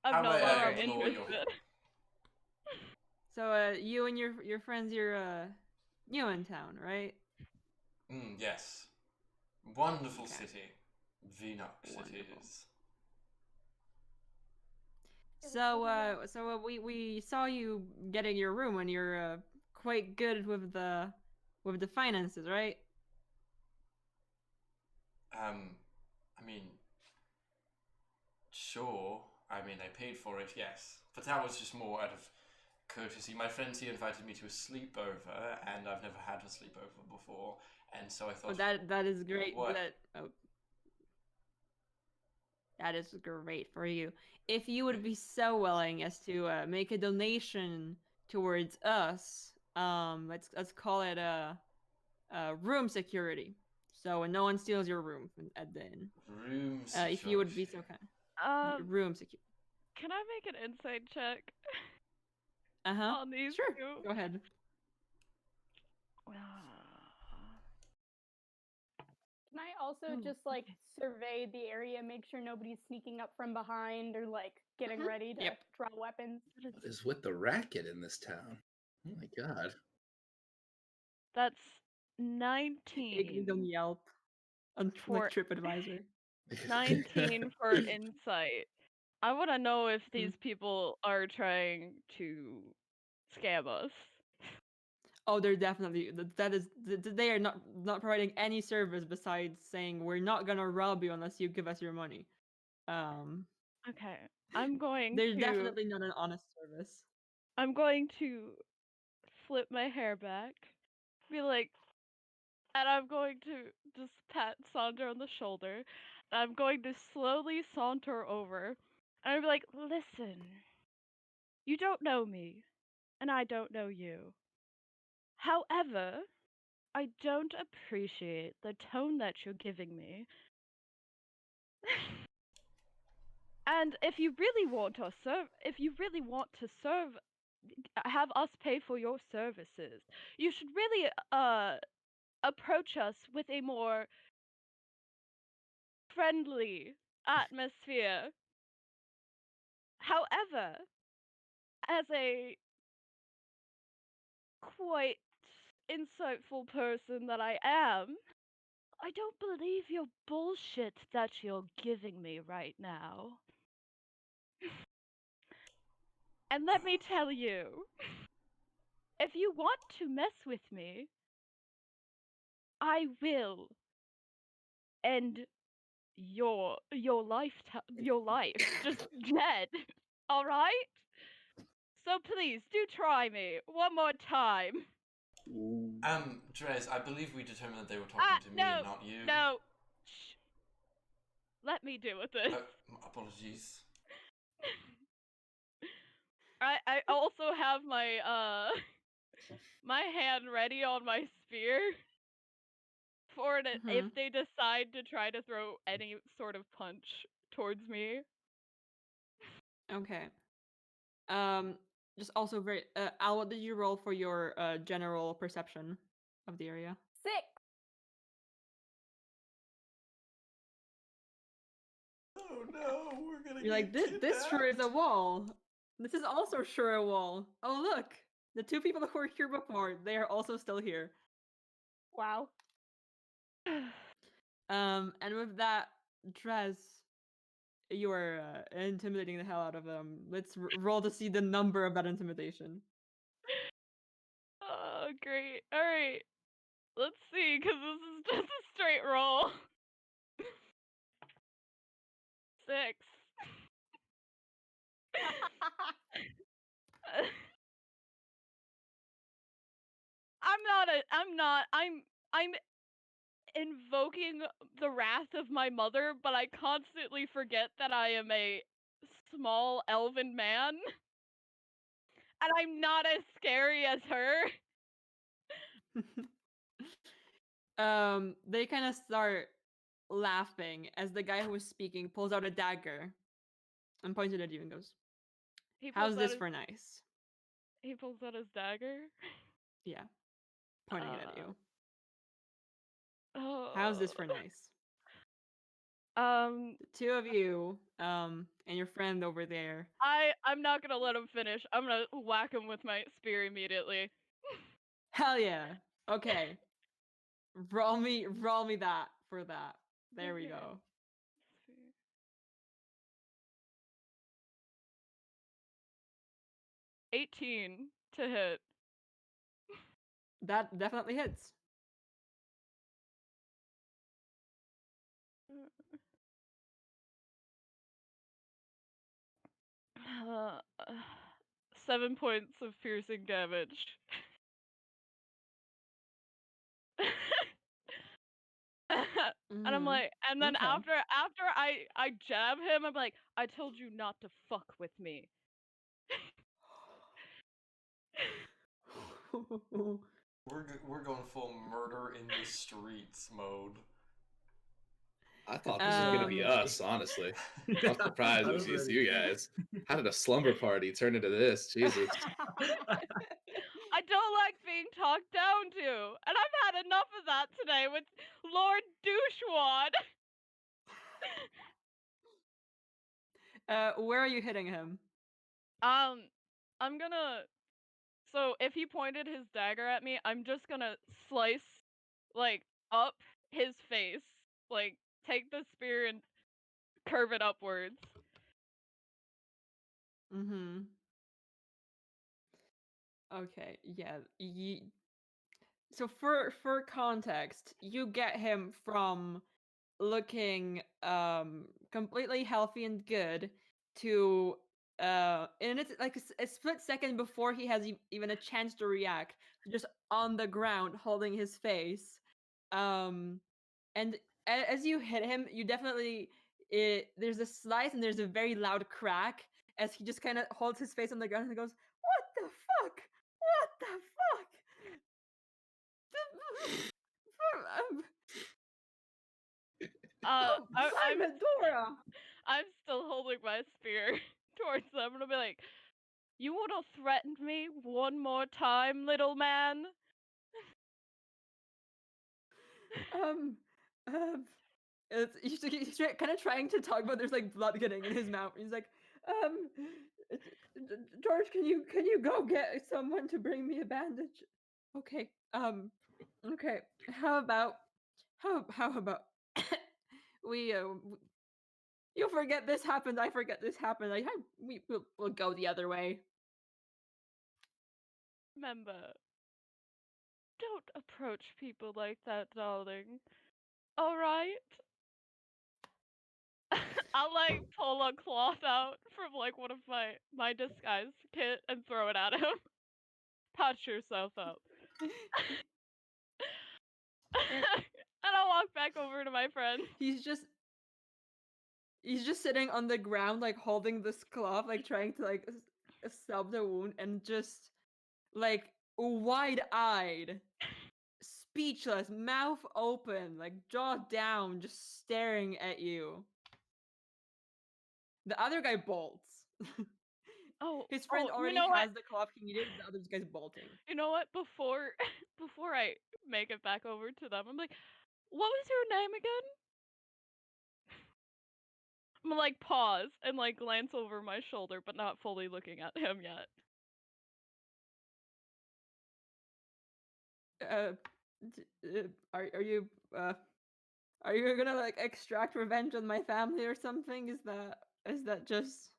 I'm no How may I longer implore your interested. help? So you and your friends, you're new in town, right? Yes. Wonderful Okay. city. Vinox it Wonderful. is. So we saw you getting your room, and you're quite good with the finances, right? I mean, sure. I mean, I paid for it, yes. But that was just more out of courtesy. My friends here invited me to a sleepover, and I've never had a sleepover before, and so I thought... That is great. What? That is great for you. If you would be so willing as to make a donation towards us, let's call it room security. So when no one steals your room at the inn. Room security. If you would be so kind. Room security. Can I make an insight check? On these sure. two? Go ahead. Can I also just like survey the area, make sure nobody's sneaking up from behind or like getting ready to draw weapons? What is with the racket in this town? Oh my god. That's 19. On Yelp, on for TripAdvisor. 19 for insight. I want to know if these people are trying to scam us. Oh, they're definitely they are not providing any service besides saying we're not gonna rob you unless you give us your money. Okay, I'm going They're to. definitely not an honest service. I'm going to flip my hair back, be like, and I'm going to just pat Sonder on the shoulder. And I'm going to slowly saunter over, and I'll be like, listen, you don't know me, and I don't know you. However, I don't appreciate the tone that you're giving me. And if you really want to have us pay for your services, you should really approach us with a more friendly atmosphere. However, as a quite insightful person that I am, I don't believe your bullshit that you're giving me right now. And let me tell you, if you want to mess with me, I will. And your life just dead. All right. So please do try me one more time. Dres, I believe we determined that they were talking to me and not you. No. Shh. Let me deal with this. Apologies. I also have my my hand ready on my spear for it if they decide to try to throw any sort of punch towards me. Okay. Just also very. Al, what did you roll for your general perception of the area? 6. Oh no, we're gonna You're like, this sure is a wall. This is also sure a wall. Oh look, the two people who were here before, they are also still here. Wow. And with that, Dres, you are intimidating the hell out of them. Let's roll to see the number of that intimidation. Oh, great. All right. Let's see, because this is just a straight roll. 6. I'm invoking the wrath of my mother, but I constantly forget that I am a small elven man. And I'm not as scary as her. They kind of start laughing as the guy who was speaking pulls out a dagger and points it at you and goes, "How's this for nice?" He pulls out his dagger. Yeah, pointing it at you. Oh. How's this for nice? The two of you, and your friend over there. I'm not gonna let him finish. I'm gonna whack him with my spear immediately. Hell yeah. Okay. Roll me that for that. There we go. 18 to hit. That definitely hits. 7 points of piercing damage. And I'm like, and then Okay. after I jab him, I'm like, I told you not to fuck with me. We're going full murder in the streets mode. I thought this was gonna be us, honestly. I'm surprised it was just you guys. How did a slumber party turn into this? Jesus. I don't like being talked down to, and I've had enough of that today with Lord Douchewad. Where are you hitting him? I'm gonna. So if he pointed his dagger at me, I'm just gonna slice, like, up his face. Like, take the spear and curve it upwards. Mm-hmm. Okay, yeah. So for context, you get him from looking completely healthy and good to and it's like a split second before he has even a chance to react, just on the ground holding his face. And as you hit him, you definitely there's a slice and there's a very loud crack as he just kind of holds his face on the ground and goes, "What the fuck? What the fuck?" I'm Adora. I'm still holding my spear towards them, and I'll be like, "You would have threatened me one more time, little man." He's kind of trying to talk, but there's like blood getting in his mouth. He's like, George, can you go get someone to bring me a bandage? Okay. Okay. How about we you forget this happened. I forget this happened. We'll go the other way. Remember, don't approach people like that, darling. All right? I'll like pull a cloth out from like one of my disguise kit and throw it at him. Patch yourself up. And I'll walk back over to my friend. He's just sitting on the ground, like holding this cloth, like trying to like salve the wound, and just like wide-eyed, speechless, mouth open, like jaw down, just staring at you. The other guy bolts. Oh, His friend you already know what? has the cloth he needed. The other guy's bolting. You know what? Before I make it back over to them, I'm like, what was your name again? I'm gonna like pause and like glance over my shoulder, but not fully looking at him yet. Are you gonna like extract revenge on my family or something? Is that just?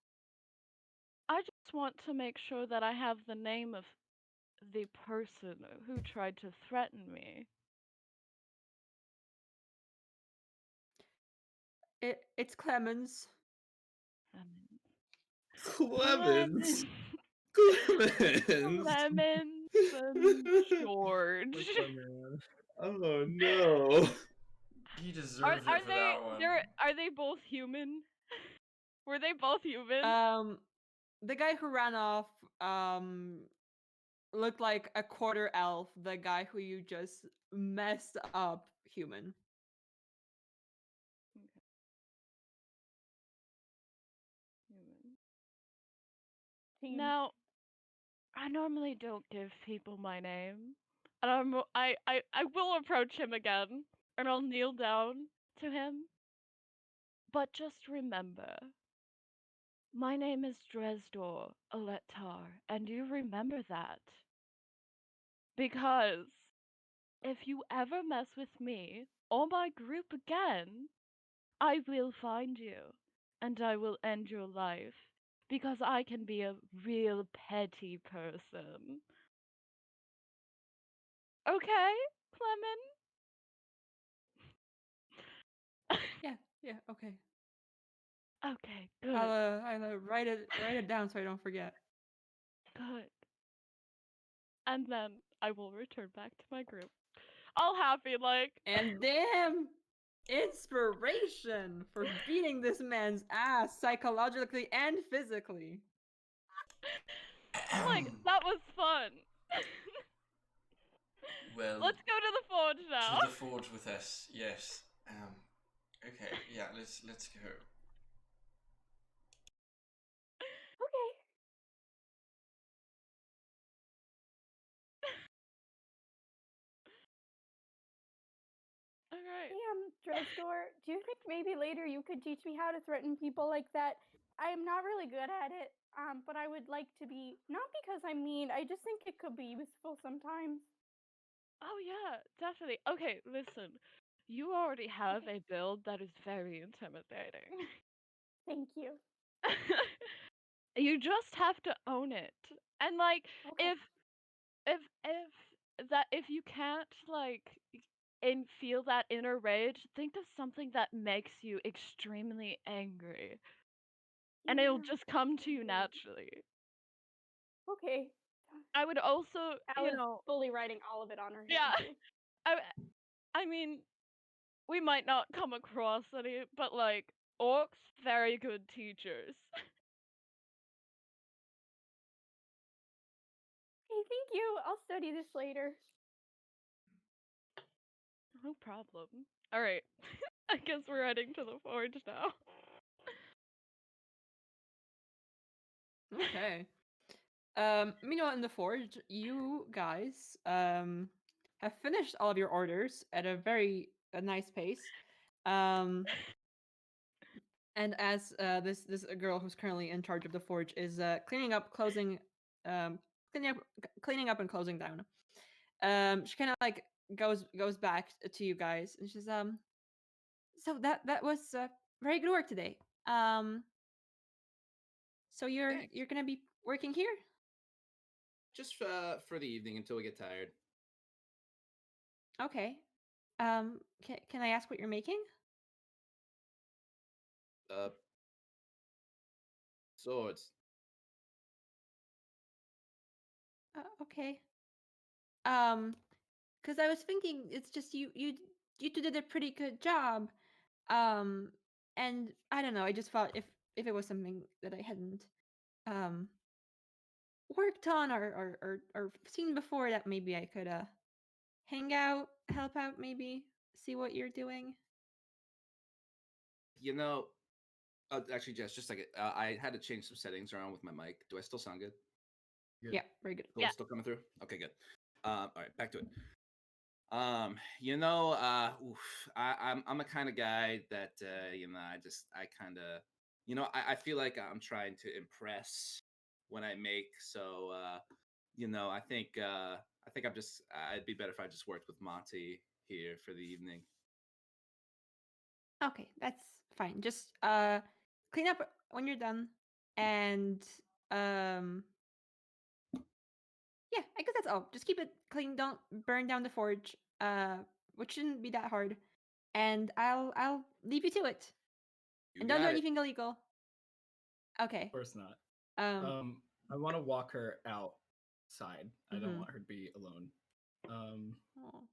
I just want to make sure that I have the name of the person who tried to threaten me. It's Clemens. Clemens. Clemens. Lemons and George. Poor man. Oh no. He deserved it for that one. Are they both human? Were they both human? The guy who ran off looked like a quarter elf. The guy who you just messed up, human. Human. Now, I normally don't give people my name, and I will approach him again, and I'll kneel down to him. But just remember, my name is Dresdor Alettar, and you remember that. Because if you ever mess with me or my group again, I will find you, and I will end your life, because I can be a real petty person. Okay, Clement? Yeah, okay. Okay, good. I'll write it down so I don't forget. Good. And then I will return back to my group. All happy, like. And damn, inspiration for beating this man's ass psychologically and physically. Like, that was fun. Well, let's go to the forge now. To the forge with us, yes. Okay, yeah, let's go. Okay. Alright. Dresdor, do you think maybe later you could teach me how to threaten people like that? I'm not really good at it, but I would like to be, not because I'm mean, I just think it could be useful sometimes. Oh yeah, definitely. Okay, listen. You already have a build that is very intimidating. Thank you. You just have to own it. And like Okay. if you can't like and feel that inner rage, think of something that makes you extremely angry. And it'll Yeah. just come to you naturally. Okay. I would also, I was fully writing all of it on her hand. yeah. Too. I mean, we might not come across any, but like orcs, very good teachers. Hey, thank you. I'll study this later. No problem. All right. I guess we're heading to the forge now. Okay. Meanwhile, in the forge, you guys have finished all of your orders at a very nice pace. And as this girl who's currently in charge of the forge is cleaning up, closing, cleaning up and closing down. She kind of like goes back to you guys, and she's so that was very good work today. So you're gonna be working here? Just for the evening until we get tired. Okay. Can I ask what you're making? Swords. Okay. Because I was thinking it's just you two did a pretty good job. Um, and I don't know. I just thought if it was something that I hadn't um worked on or seen before, that maybe I could hang out, help out, maybe see what you're doing. You know, actually, Jess, just a second. I had to change some settings around with my mic. Do I still sound good? Good. Yeah, very good. Still, Yeah. still coming through? Okay, good. All right, back to it. I'm a kind of guy that I kind of, I feel like I'm trying to impress when I make. So, I think I'd be better if I just worked with Monty here for the evening. Okay, that's fine. Just clean up when you're done, and um yeah, I guess that's all. Just keep it clean. Don't burn down the forge. Which shouldn't be that hard. And I'll leave you to it. You And don't do got it. anything illegal. Okay. Of course not. Um. I want to walk her outside. I don't Mhm. want her to be alone. Oh.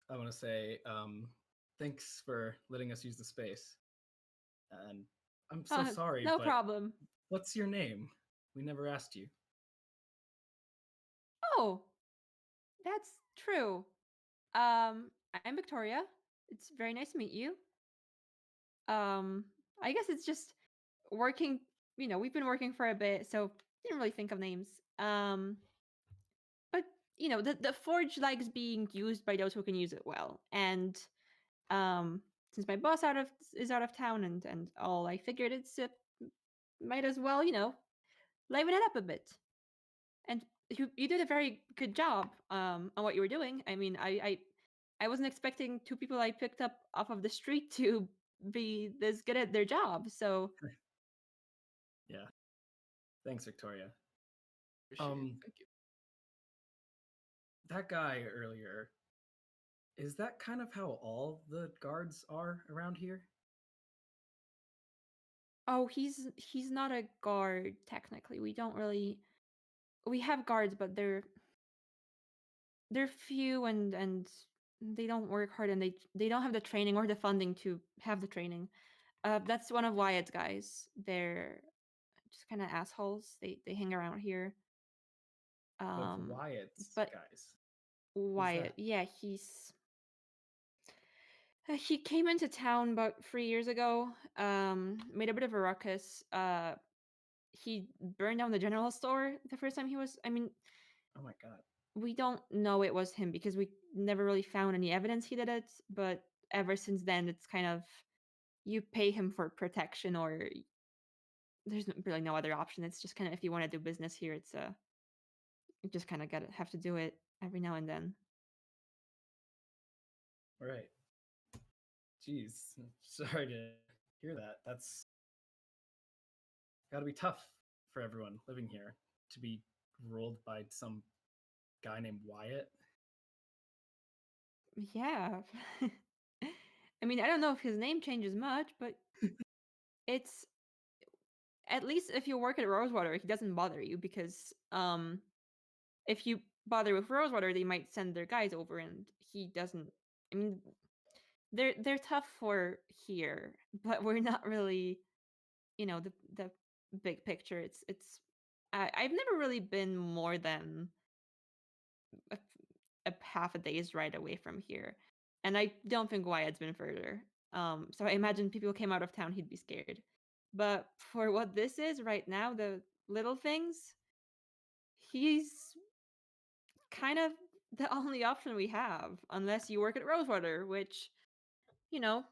I want to say thanks for letting us use the space. And I'm so sorry, No but problem. what's your name? We never asked you. Oh, that's true. I'm Victoria. It's very nice to meet you. I guess it's just working. We've been working for a bit, so didn't really think of names. But the forge likes being used by those who can use it well. And since my boss is out of town and all, I figured it's might as well liven it up a bit. And you did a very good job on what you were doing. I mean, I wasn't expecting two people I picked up off of the street to be this good at their job. So Yeah. Thanks, Victoria. Appreciate it. Thank you. That guy earlier, is that kind of how all the guards are around here? oh, he's not a guard technically. We have guards, but they're few and they don't work hard, and they don't have the training or the funding to have the training. That's one of Wyatt's guys. They're just kind of assholes. They hang around here. Of Wyatt's But guys. Wyatt, that? yeah, he came into town about 3 years ago. Made a bit of a ruckus. He burned down the general store the first time he was. I mean, Oh my god. we don't know it was him because we never really found any evidence he did it. But ever since then, it's kind of you pay him for protection, or there's really no other option. It's just kind of if you want to do business here, it's you just kind of gotta have to do it every now and then. Right. Jeez. Sorry to hear that. That's gotta be tough for everyone living here to be ruled by some guy named Wyatt. Yeah. I mean, I don't know if his name changes much, but it's at least if you work at Rosewater, he doesn't bother you because if you bother with Rosewater, they might send their guys over, and he doesn't. I mean, they're tough for here, but we're not really, the big picture. I've never really been more than a, a half a day's ride away from here, and I don't think Wyatt's been further. So I imagine people came out of town, he'd be scared. But for what this is right now, the little things, he's kind of the only option we have, unless you work at Rosewater, which, you know,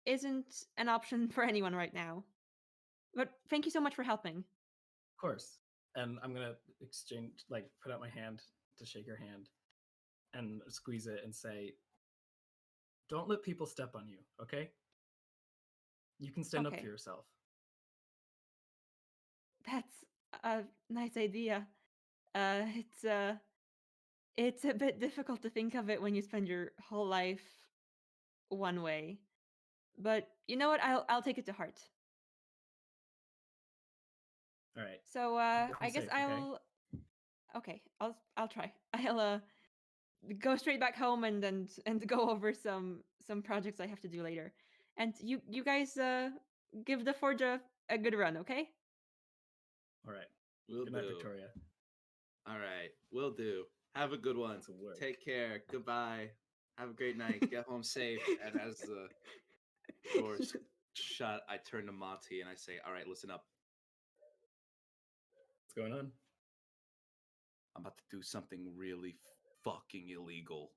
isn't an option for anyone right now. But thank you so much for helping. Of course. And I'm gonna exchange, like, put out my hand to shake your hand and squeeze it and say, don't let people step on you, okay? You can stand up Okay. for yourself. That's a nice idea. It's a bit difficult to think of it when you spend your whole life one way. But you know what? I'll take it to heart. All right. So Work 'em I guess safe, okay? I'll try. I'll go straight back home and go over some projects I have to do later. And you guys give the forge a good run, okay? All right. Will Good night, do. Victoria. All right, will do. Have a good one. Lots of work. Take care. Goodbye. Have a great night. Get home safe. And as the doors shut, I turn to Monty and I say, "All right, listen up. What's going on? I'm about to do something really fucking illegal.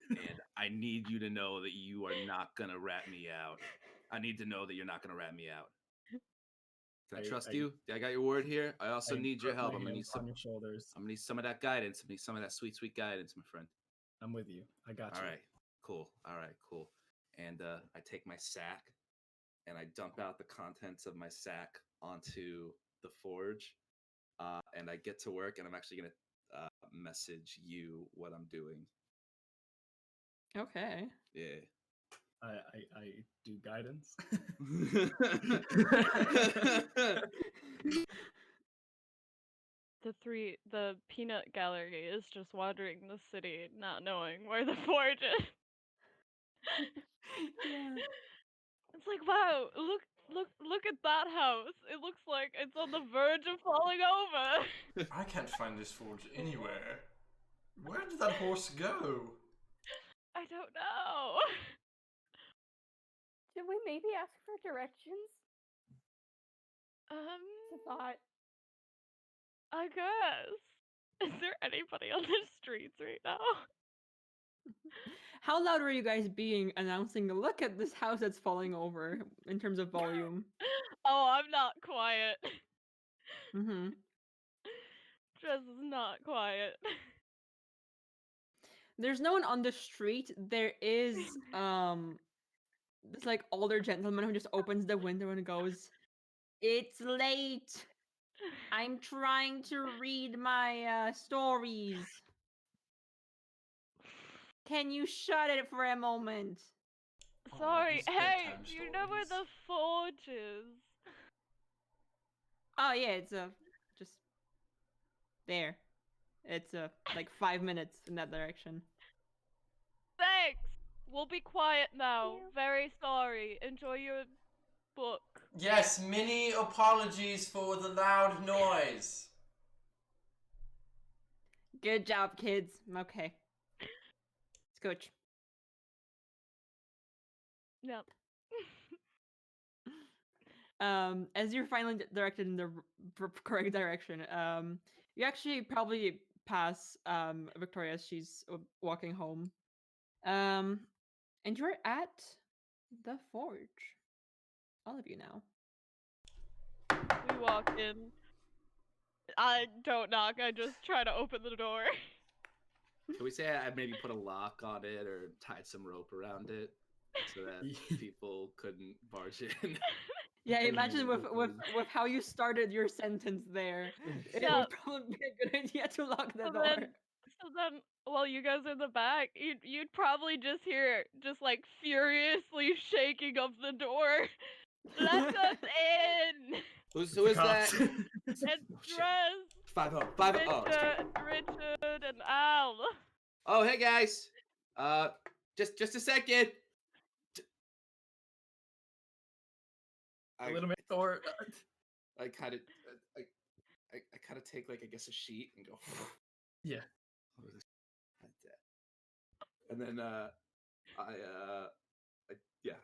And I need you to know that you are not gonna rat me out. I need to know that you're not gonna rat me out. Can I trust you? I got your word here. I also need your put help. my I'm gonna need hands on some. your shoulders. I'm gonna need some of that guidance. I'm gonna need some of that sweet, sweet guidance, my friend. I'm with you. I got All you. right, cool. All right, cool. And I take my sack and I dump out the contents of my sack onto the forge. And I get to work, and I'm actually gonna message you what I'm doing. Okay. Yeah. I do guidance. The peanut gallery is just wandering the city, not knowing where the forge is. Yeah. It's like, wow, look at that house. It looks like it's on the verge of falling over. I can't find this forge anywhere. Where did that horse go? I don't know. Should we maybe ask for directions? It's a thought. I guess. Is there anybody on the streets right now? How loud were you guys being announcing, look at this house that's falling over in terms of volume? Oh, I'm not quiet. Mm-hmm. Dres is not quiet. There's no one on the street. There is this like older gentleman who just opens the window and goes, "It's late. I'm trying to read my stories. Can you shut it for a moment?" Sorry. these Hey, bedtime do you know where stories. the forge is? Oh yeah, it's just there. It's like 5 minutes in that direction. Thanks. We'll be quiet now. Yeah. Very sorry. Enjoy your book. Yes, many apologies for the loud noise. Good job, kids. Okay. Scooch. Yep. As you're finally directed in the correct direction, you actually probably pass Victoria as she's walking home. And you're at the forge. All of you now. We walk in. I don't knock. I just try to open the door. Can we say I maybe put a lock on it or tied some rope around it so that people couldn't barge in? Yeah, imagine with open. how you started your sentence there. It Yeah. would probably be a good idea to lock the So door. then, while you guys are in the back, you'd probably just hear like furiously shaking of the door. Let us in. Who The is cops. that? It's Oh, shit. Dres, 5-0. 5-0. Oh, it's coming. Richard, and Al. Oh, hey guys. Just a second. A little bit door. I kind of, I kind of take like I guess a sheet and go. Yeah. Like that. And then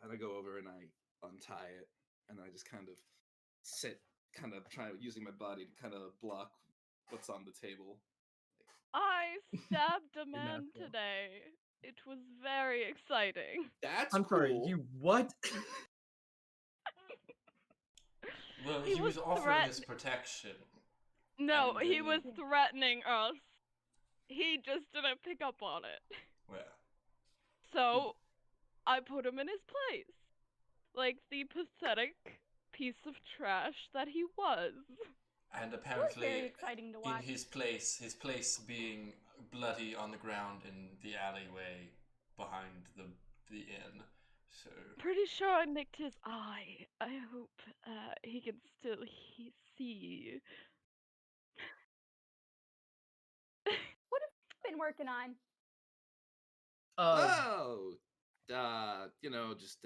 and I go over and I untie it, and then I just kind of sit, kind of trying using my body to kind of block what's on the table. I stabbed a man Natural. today. It was very exciting. That's I'm cool. sorry. You what? Well, He he was was offering us protection. No, And he then- was threatening us. He just didn't pick up on it. Well, So, I put him in his place. Like the pathetic piece of trash that he was. and It was apparently very exciting to in watch. his place being bloody on the ground in the alleyway behind the inn. So pretty sure I nicked his eye. I hope he can still see. What have you been working on? Oh, just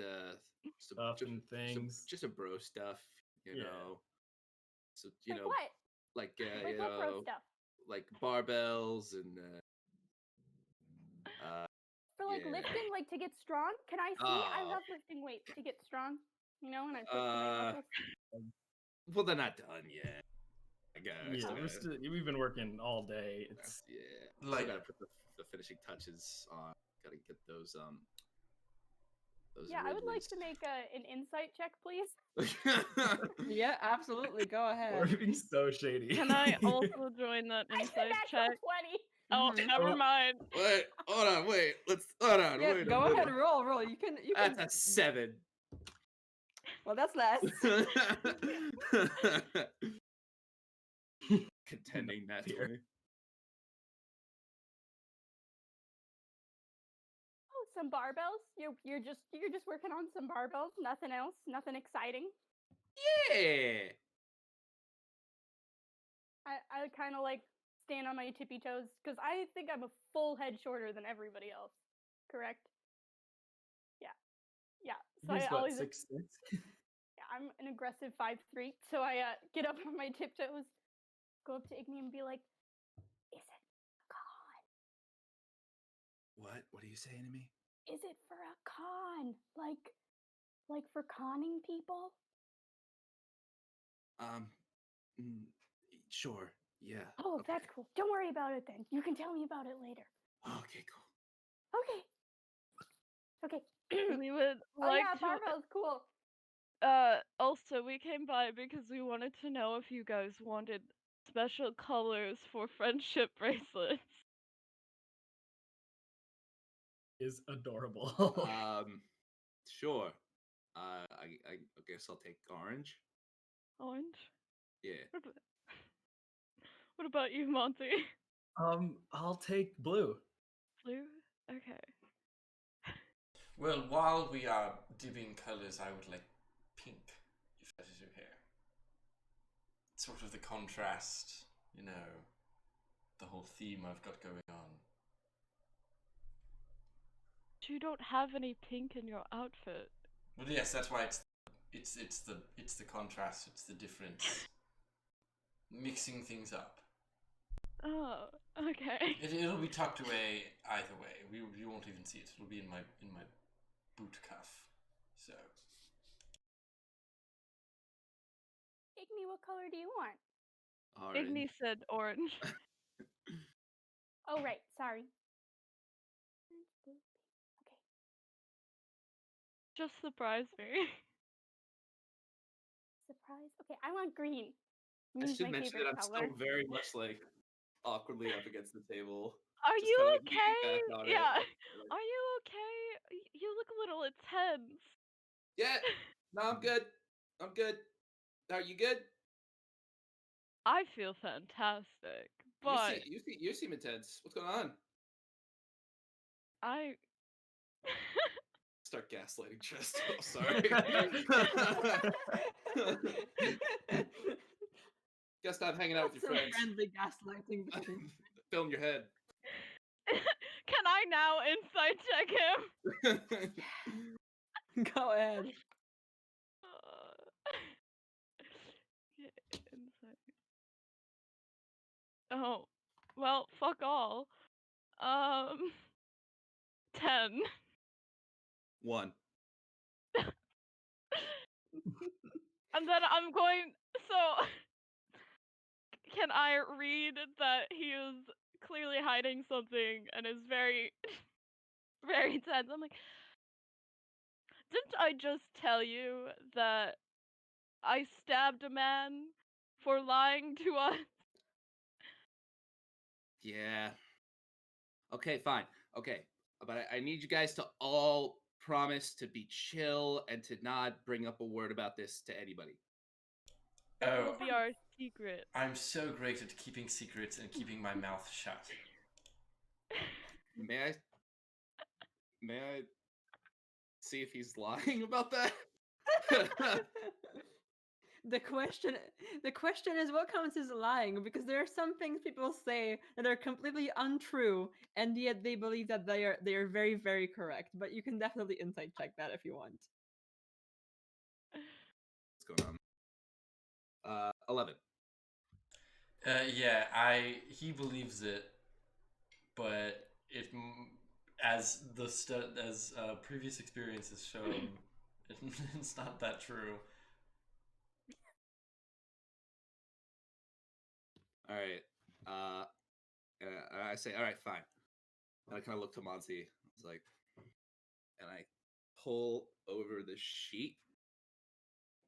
Stuff and things. just a bro stuff, you Yeah. know. So you Like know, what? like Like what bro stuff? like barbells and For like yeah. lifting, like to get strong? Can I see? I Oh. love lifting weights to get strong. You know, and I push my muscles. Well, they're not done yet. I guess. Yeah, we've been working all day. It's Still Like- gotta put the finishing touches on. Gotta get those Yeah, I would like to make an insight check, please. Yeah, absolutely. Go we're ahead. being so shady. Can I also join that I said insight natural check? 20. Oh, Mhm. never mind. Wait, hold on, hold on, Yeah, wait a go minute. ahead, roll. You can. That's a 7. Well, that's less. Contending that Fear. 20. Oh, some barbells. You're just working on some barbells. Nothing else. Nothing exciting. Yeah. I kind of like stand on my tippy toes because I think I'm a full head shorter than everybody else. Correct? Yeah. So He's I what, always 6'6"? yeah, I'm an aggressive 5'3", so I get up on my tiptoes, go up to Igni and be like, "Is it a con? What are you saying to me? Is it for a con? Like for conning people?" Mm, sure. Yeah. Oh, okay. that's cool. Don't worry about it then. You can tell me about it later. Okay, cool. Okay. We would Oh like yeah, to. barbell's cool. Also, we came by because we wanted to know if you guys wanted special colors for friendship bracelets. Is adorable. Sure. I guess I'll take orange. Orange. Yeah. What about you, Monty? I'll take blue. Blue. Okay. Well, while we are dipping colors, I would like pink, if that is okay. Sort of the contrast, the whole theme I've got going on. You don't have any pink in your outfit. Well, yes, that's why it's the contrast, it's the difference, mixing things up. Oh, okay. It'll be tucked away either way. You won't even see it. It'll be in my boot cuff. So. Igni, what color do you want? Orange. Igni said orange. Oh right, sorry. Orange, blue, pink. Okay. Just surprise me. Surprise. Okay, I want green. I Green's should my mention favorite that I'm color. still very much like awkwardly up against the table. Are Just you kinda, like, okay? leaning back on it. Yeah. Like, Are you okay? You look a little intense. yeah. No, I'm good. I'm good. Are you good? I feel fantastic, but You seem intense. What's going on? I. Start gaslighting Chest. Oh, sorry. Guess stop hanging out with your Some friends. friendly gaslighting between. Fill in your head. Can I now insight check him? Go ahead. Yeah, insight. Oh, well, fuck all. 10. 1. And then I'm going. So, can I read that he is clearly hiding something and is very, very tense? I'm like, didn't I just tell you that I stabbed a man for lying to us? Yeah. Okay, fine. Okay. But I need you guys to all promise to be chill and to not bring up a word about this to anybody. It Oh, will be our secret. I'm so great at keeping secrets and keeping my mouth shut. May I see if he's lying about that. The question is what counts as lying, because there are some things people say that are completely untrue and yet they believe that they are very, very correct. But you can definitely insight check that if you want. What's going on? 11. Yeah, he believes it, but as previous experience has shown, it's not that true. All right. I say, all right, fine. And I kind of look to Monty. I was like, and I pull over the sheet,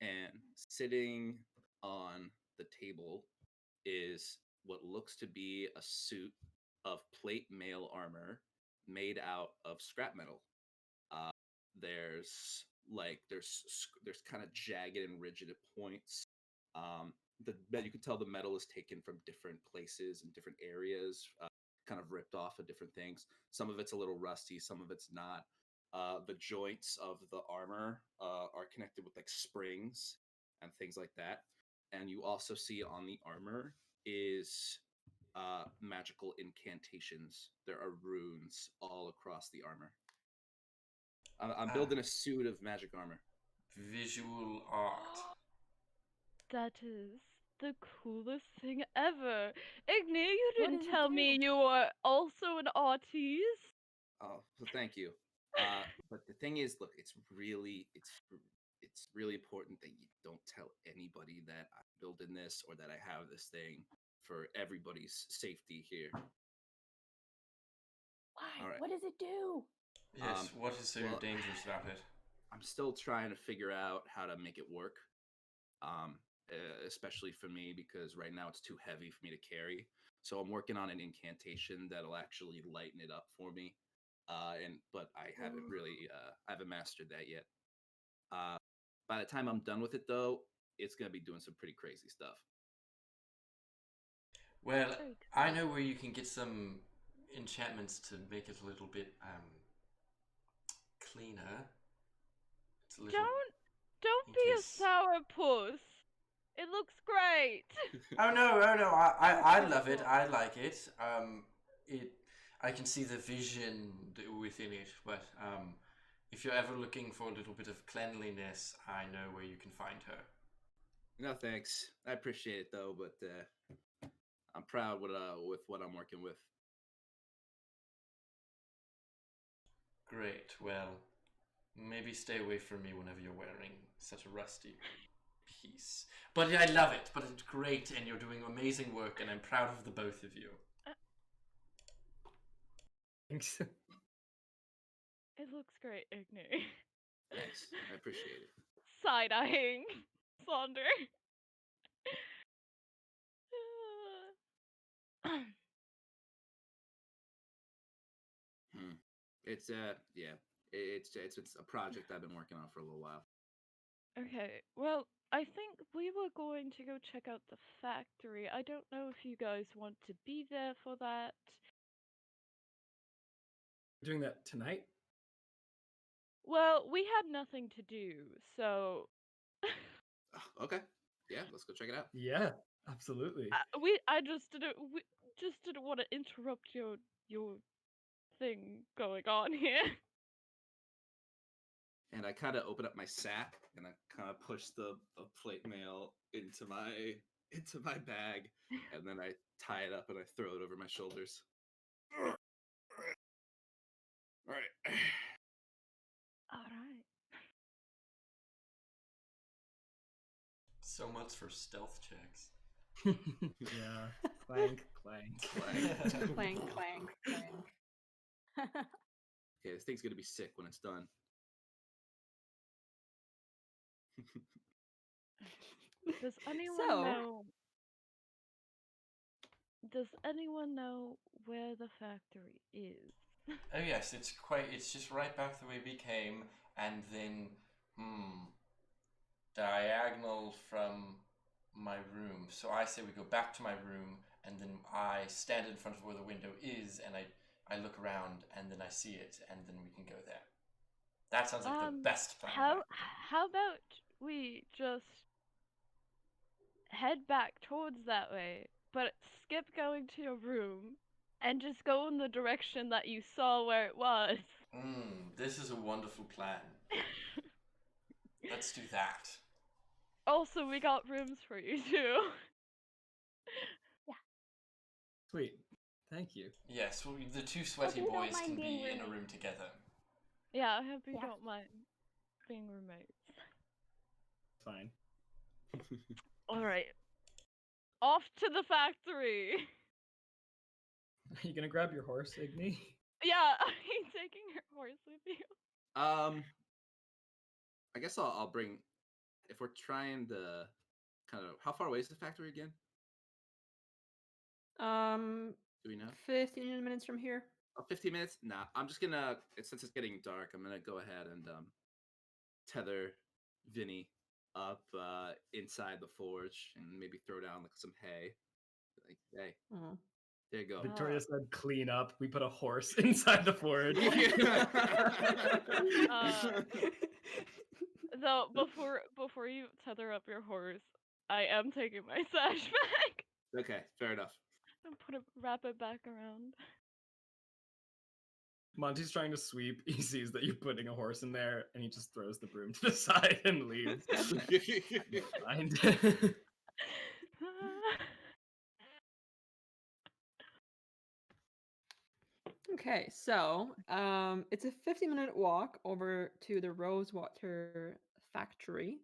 and sitting on the table is what looks to be a suit of plate mail armor made out of scrap metal. There's kind of jagged and rigid at points. You can tell the metal is taken from different places and different areas, kind of ripped off of different things. Some of it's a little rusty, some of it's not. The joints of the armor are connected with like springs and things like that. And you also see on the armor is magical incantations. There are runes all across the armor. I'm building a suit of magic armor. Visual art. That is the coolest thing ever. Igni, you What didn't does it tell me do? you were also an artiste. Oh, so thank you. But the thing is, look, it's really important that you don't tell anybody that I'm building this or that I have this thing for everybody's safety here. Why? All right. What does it do? Yes, what is so dangerous about it? I'm still trying to figure out how to make it work. Especially for me, because right now it's too heavy for me to carry. So I'm working on an incantation that'll actually lighten it up for me. But I haven't mastered that yet. By the time I'm done with it, though, it's gonna be doing some pretty crazy stuff. Well, I know where you can get some enchantments to make it a little bit cleaner. It's a little Don't be a sourpuss. It looks great. Oh no! I love it. I like it. I can see the vision within it. But if you're ever looking for a little bit of cleanliness, I know where you can find her. No thanks. I appreciate it though, but I'm proud with what I'm working with. Great. Well, maybe stay away from me whenever you're wearing such a rusty piece. But I love it. But it's great, and you're doing amazing work, and I'm proud of the both of you. Thanks. It looks great, Igni. Thanks. I appreciate it. Side-eyeing Sonder. It's it's a project I've been working on for a little while. Okay, well, I think we were going to go check out the factory. I don't know if you guys want to be there for that. Doing that tonight? Well, we had nothing to do, so Okay. Yeah, let's go check it out. Yeah, absolutely. I just didn't want to interrupt your thing going on here. And I kind of open up my sack and I kind of push the plate mail into my bag, and then I tie it up and I throw it over my shoulders. All right. All right. So much for stealth checks. Yeah. Clank, clank, Clank, clank, clank. Okay, this thing's gonna be sick when it's done. Does anyone So- know? Does anyone know where the factory is? Oh yes, it's just right back the way we came, and then diagonal from my room. So I say we go back to my room, and then I stand in front of where the window is, and I look around, and then I see it, and then we can go there. That sounds like the best plan. How about we just head back towards that way, but skip going to your room and just go in the direction that you saw where it was? This is a wonderful plan. Let's do that. Also, we got rooms for you too. Sweet. Thank you. Yes, well, the two sweaty you don't boys mind can being be in a roommates. room together. Yeah, I hope you Yeah. don't mind being roommates. Fine. Alright. Off to the factory! Are you gonna grab your horse, Igni? Yeah, are you taking your horse with you? I guess I'll bring. If we're trying to kind of, how far away is the factory again? Do we know? 15 minutes from here. 15 minutes? Nah, I'm just gonna. Since it's getting dark, I'm gonna go ahead and tether Vinny up inside the forge and maybe throw down like some hay. Like, hey, Oh. there you go. Victoria said clean up. We put a horse inside the forge. So before you tether up your horse, I am taking my sash back Okay, fair enough. and wrap it back around. Monty's trying to sweep. He sees that you're putting a horse in there, and he just throws the broom to the side and leaves. Mind. Okay, so it's a 15-minute walk over to the Rosewater factory.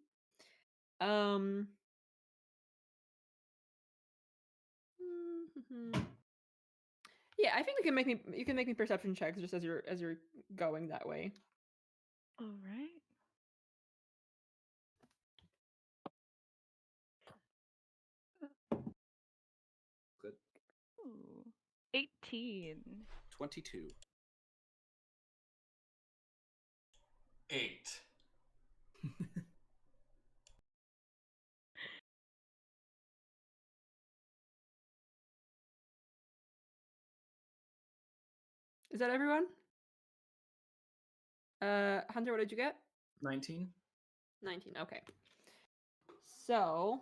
Yeah, I think you can make me perception checks just as you're going that way. All right. Good. Ooh, 18. 22. 8. Is that everyone? Hunter, what did you get? 19. 19. Okay. So,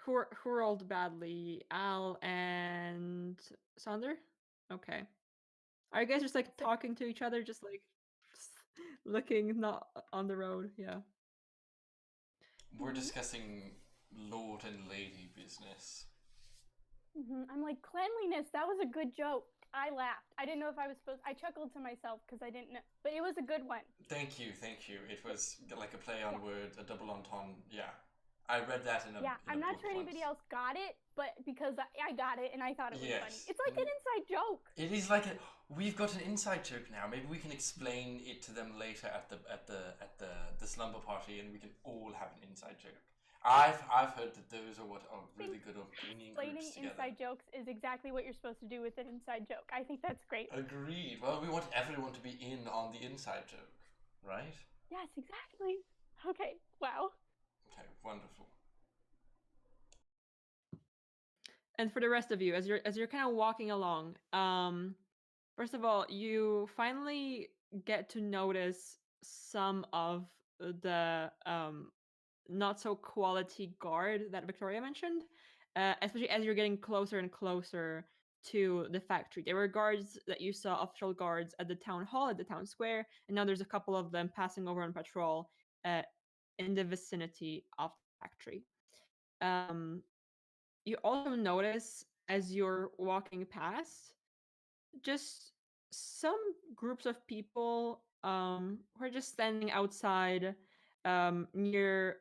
who rolled badly? Al and Sonder? Okay. Are you guys just like talking to each other, just like looking not on the road? Yeah. We're discussing Lord and Lady business. I'm like, cleanliness, that was a good joke. I laughed. I didn't know if I was supposed. I chuckled to myself because I didn't know, but it was a good one. Thank you. It was like a play on words, a double entendre. Yeah, I read that in a. Yeah, in I'm a not book sure anybody once. else got it, but because I got it and I thought it was funny. Yes. It's like an inside joke. It is like we've got an inside joke now. Maybe we can explain it to them later at the slumber party, and we can all have an inside joke. I've heard that those are what are really good at bringing Explaining groups together. inside jokes is exactly what you're supposed to do with an inside joke. I think that's great. Agreed. Well, we want everyone to be in on the inside joke, right? Yes, exactly. Okay. Wow. Okay, wonderful. And for the rest of you, as you're kind of walking along, first of all, you finally get to notice some of the not so quality guard that Victoria mentioned, especially as you're getting closer and closer to the factory. There were guards that you saw, official guards at the town hall, at the town square, and now there's a couple of them passing over on patrol in the vicinity of the factory. You also notice as you're walking past just some groups of people who are just standing outside near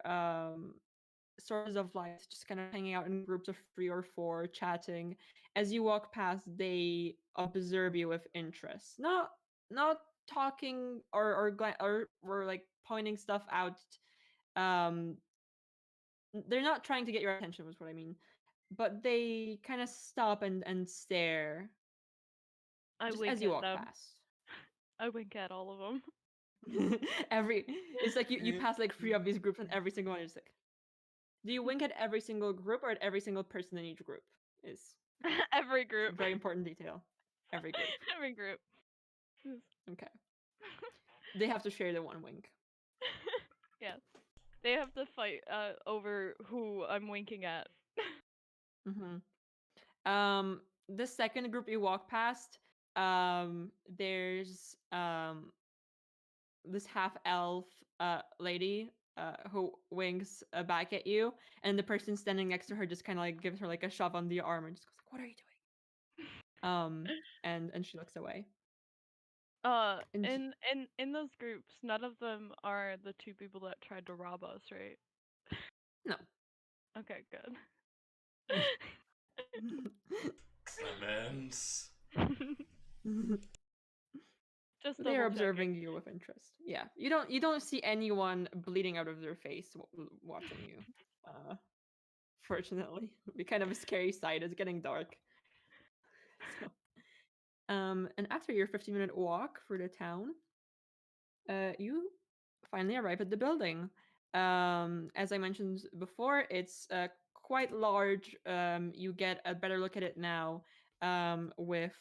sources of light, just kind of hanging out in groups of 3 or 4, chatting. As you walk past, they observe you with interest, not talking or like pointing stuff out. They're not trying to get your attention, was what I mean, but they kind of stop and stare I just wink as you at walk them. past. I wink at all of them. It's like you pass like 3 of these groups, and every single one is like, do you wink at every single group or at every single person in each group? Is Every a group. very important detail. Every group. Every group. Okay. They have to share the one wink. Yes. They have to fight over who I'm winking at. The second group you walk past, there's this half elf lady who winks back at you, and the person standing next to her just kind of like gives her like a shove on the arm and just goes like, "What are you doing?" And she looks away. And In those groups, none of them are the two people that tried to rob us, right? no. Okay, good. Clemens. Just They are double checking. observing you with interest. Yeah, you don't see anyone bleeding out of their face watching you. Fortunately, it'd be kind of a scary sight. It's getting dark. So, and after your 15-minute walk through the town, you finally arrive at the building. As I mentioned before, it's quite large. You get a better look at it now, with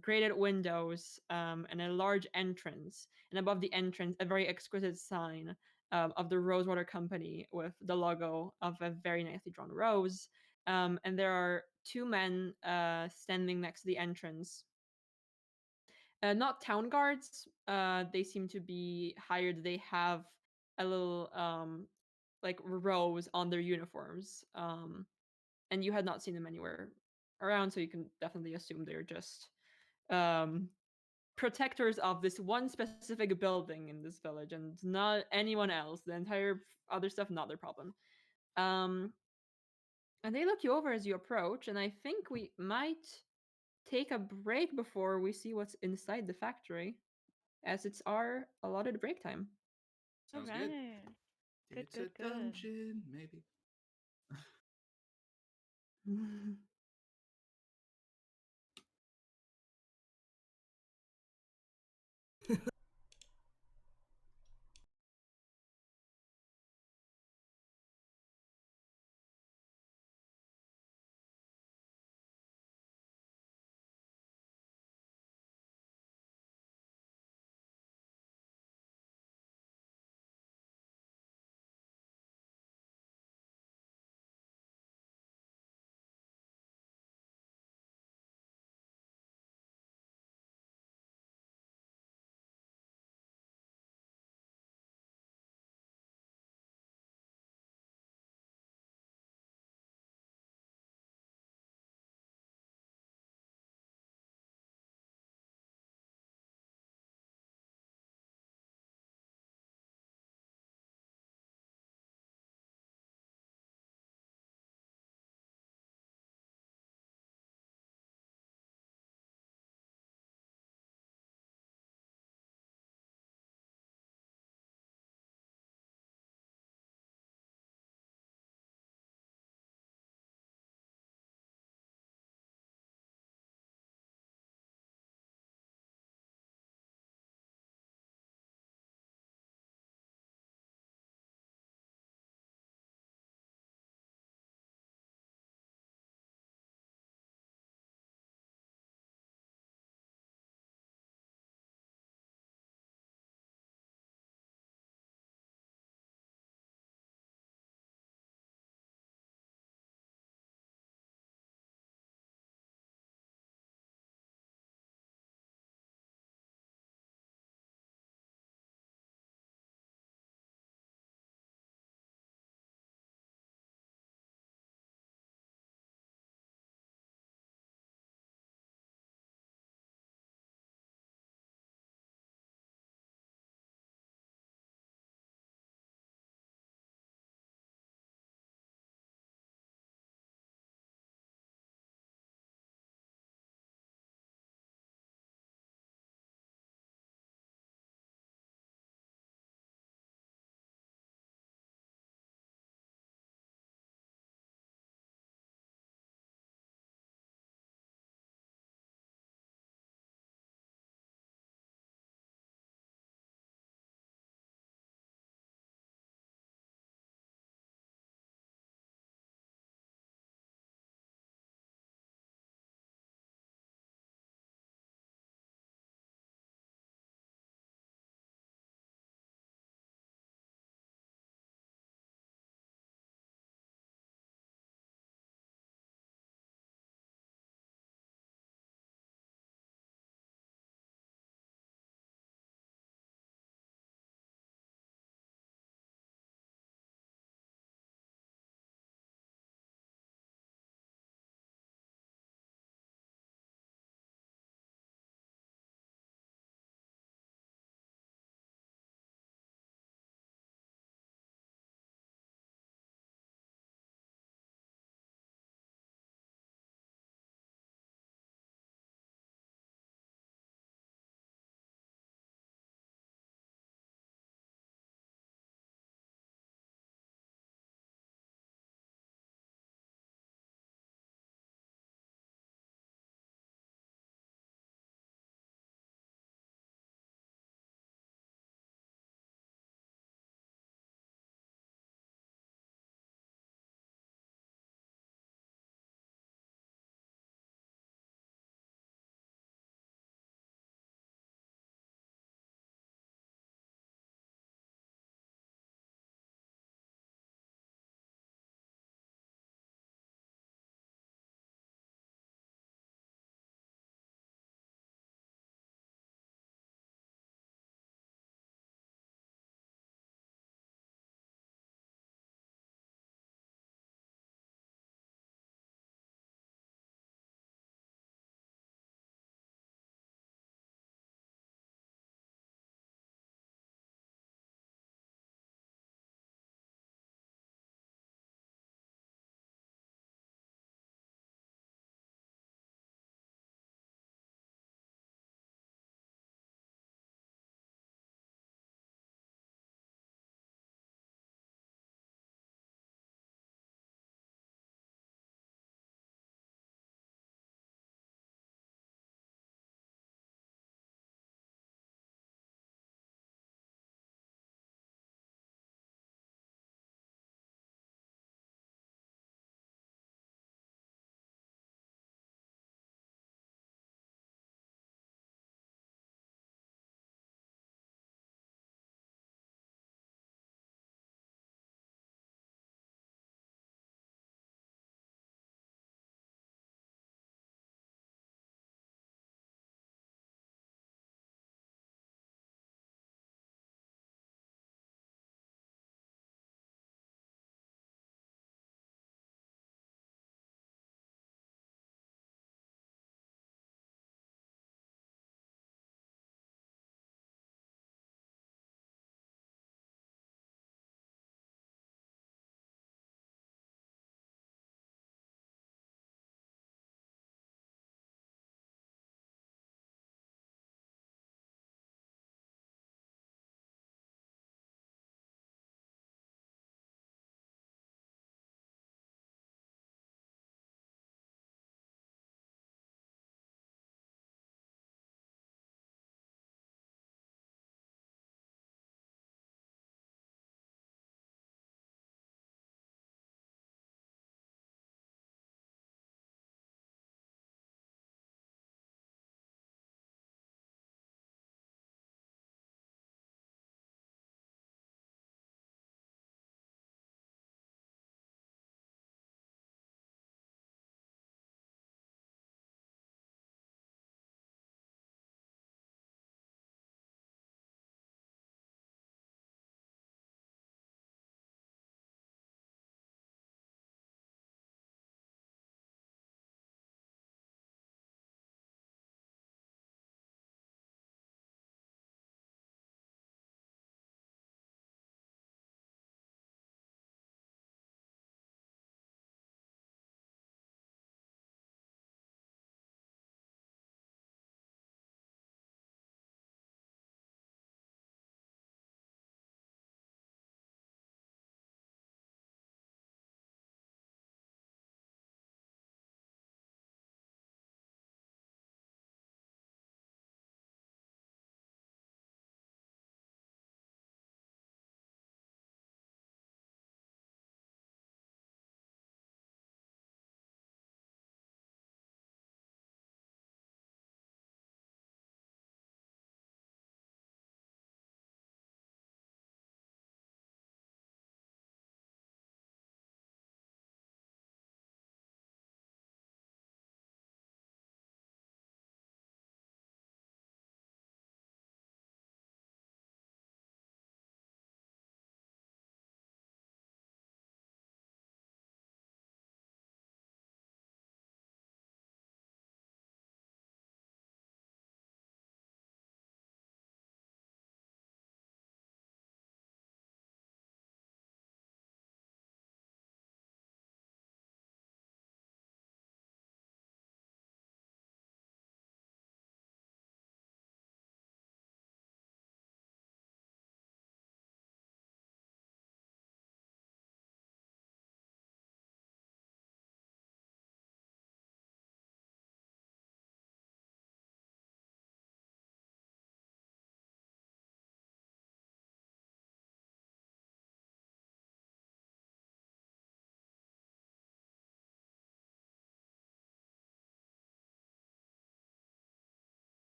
graded windows and a large entrance. And above the entrance, a very exquisite sign of the Rosewater Company with the logo of a very nicely drawn rose. And there are two men standing next to the entrance. Not town guards. They seem to be hired. They have a little like rows on their uniforms. And you had not seen them anywhere around, so you can definitely assume they're just um protectors of this one specific building in this village and not anyone else. The entire other stuff, not their problem. Um and they look you over as you approach, and I think we might take a break before we see what's inside the factory, as it's our allotted break time. Sounds good. Okay. Good, It's good, a good. dungeon, maybe.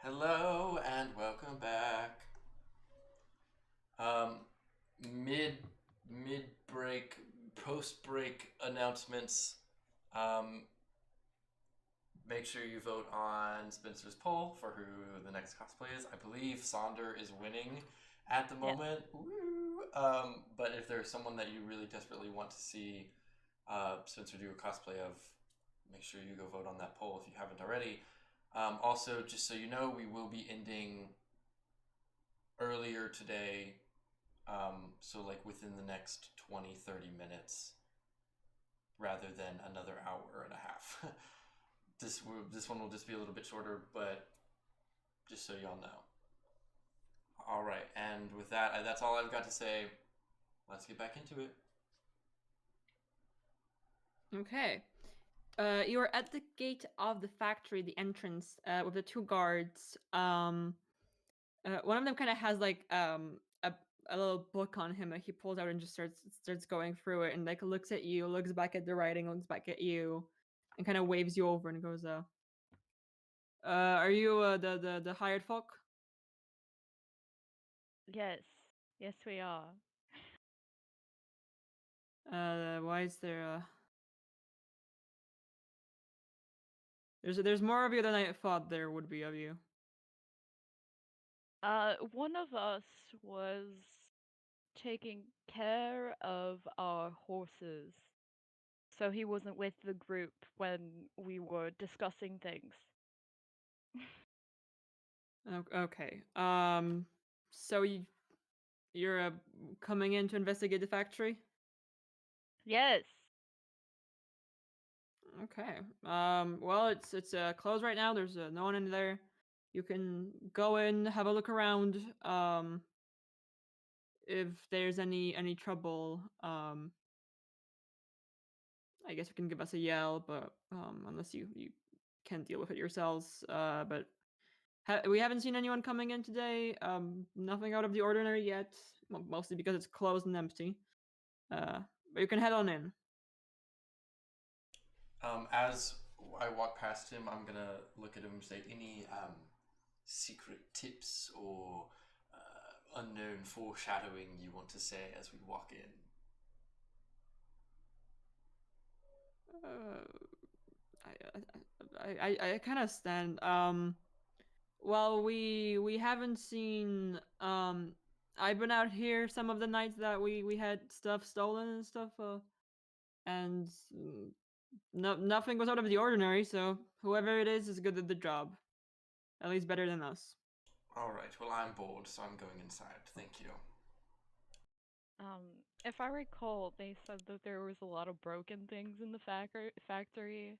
Hello and welcome back. Mid break, post break announcements. Make sure you vote on Spencer's poll for who the next cosplay is. I believe Sonder is winning at the moment. Woo! But if there's someone that you really desperately want to see Spencer do a cosplay of, make sure you go vote on that poll if you haven't already. Also, just so you know, we will be ending earlier today, so like within the next 20-30 minutes rather than another hour and a half. This one will just be a little bit shorter, but just so y'all know. All right, and with that, that's all I've got to say. Let's get back into it. Okay. You are at the gate of the factory, the entrance, with the two guards. One of them kind of has like a little book on him that he pulls out and just starts going through it, and like looks at you, looks back at the writing, looks back at you, and kind of waves you over and goes, "Are you the hired folk?" Yes. Yes, we are. Why is there there's more of you than I thought there would be of you. One of us was taking care of our horses, so he wasn't with the group when we were discussing things. Okay. So you're coming in to investigate the factory? Yes. Okay. Well, it's closed right now. There's no one in there. You can go in, have a look around. If there's any trouble, I guess you can give us a yell, but unless you can deal with it yourselves. But we haven't seen anyone coming in today. Nothing out of the ordinary yet. Mostly because it's closed and empty. But you can head on in. As I walk past him, I'm gonna look at him and say, any secret tips or unknown foreshadowing you want to say as we walk in? I kind of stand. Well, we haven't seen. I've been out here some of the nights that we had stuff stolen and stuff. And nothing was out of the ordinary. So whoever it is good at the job. At least better than us. All right. Well, I'm bored, so I'm going inside. Thank you. If I recall, they said that there was a lot of broken things in the factory.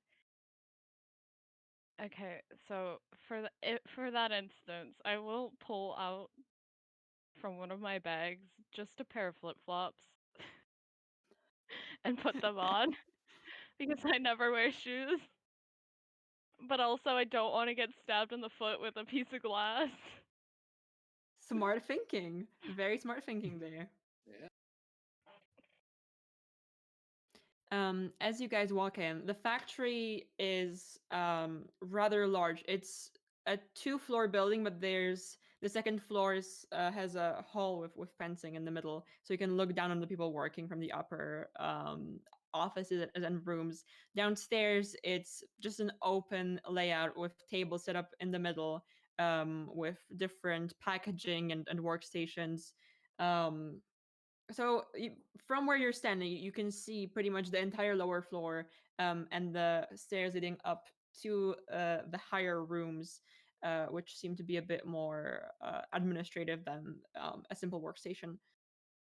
Okay, so for that instance, I will pull out from one of my bags just a pair of flip-flops and put them on because I never wear shoes. But also I don't want to get stabbed in the foot with a piece of glass. Smart thinking. Very smart thinking there. Yeah. As you guys walk in, the factory is rather large. It's a 2-floor building, but there's the second floor has a hall with fencing in the middle, so you can look down on the people working from the upper offices and rooms. Downstairs, it's just an open layout with tables set up in the middle, with different packaging and workstations. So from where you're standing, you can see pretty much the entire lower floor, and the stairs leading up to the higher rooms, which seem to be a bit more administrative than a simple workstation.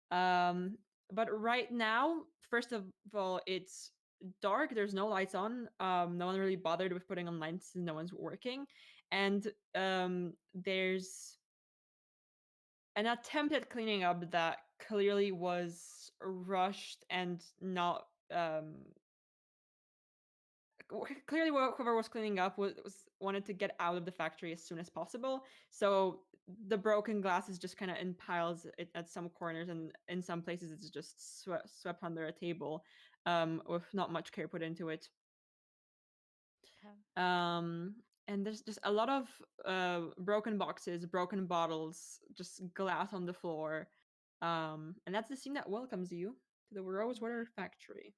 But right now, first of all, it's dark. There's no lights on. No one really bothered with putting on lights. No one's working, and there's an attempt at cleaning up that clearly was rushed and not clearly whoever was cleaning up was wanted to get out of the factory as soon as possible. So the broken glass is just kind of in piles at some corners, and in some places it's just swept under a table, with not much care put into it. Okay. and there's just a lot of broken boxes, broken bottles, just glass on the floor. And that's the scene that welcomes you to the Rosewater Factory.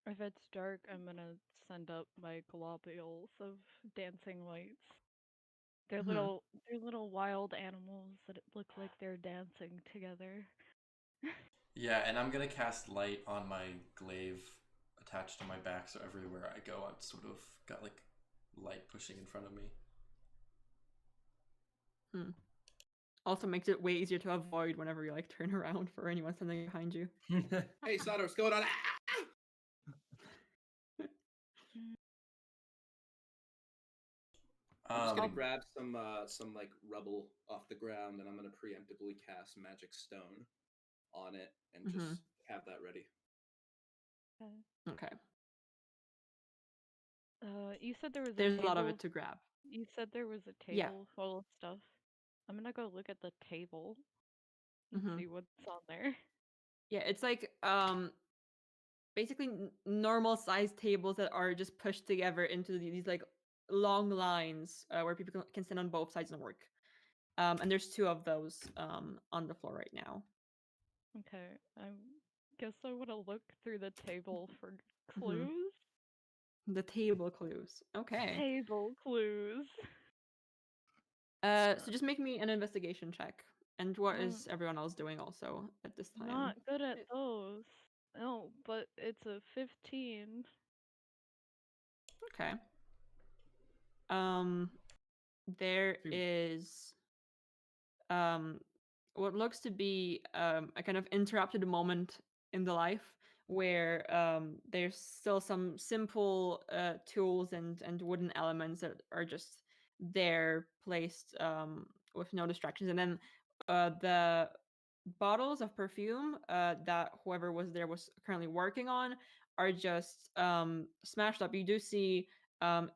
If it's dark, I'm gonna send up my globules of dancing lights. They're Mhm. little wild animals that look like they're dancing together. Yeah, and I'm gonna cast light on my glaive attached to my back, so everywhere I go, I've sort of got like light pushing in front of me. Also makes it way easier to avoid whenever you like turn around for anyone standing behind you. Hey, Sonder, what's going on? Ah! I'm just gonna grab some like rubble off the ground, and I'm gonna preemptively cast Magic Stone on it, and just have that ready. Okay. You said there was There's a a lot of table. it to grab. You said there was a Yeah. table full of stuff. I'm gonna go look at the table and Mhm. see what's on there. Yeah, it's like basically normal sized tables that are just pushed together into these like long lines where people can stand on both sides and work. And there's two of those on the floor right now. Okay, I guess I want to look through the table for Mhm. clues. The table clues. Okay. Table clues. So just make me an investigation check. And what Mm, is everyone else doing also at this time? Not good at those. No, but it's a 15. Okay. There is what looks to be a kind of interrupted moment in the life where there's still some simple tools and wooden elements that are just there placed with no distractions, and then the bottles of perfume that whoever was there was currently working on are just smashed up. You do see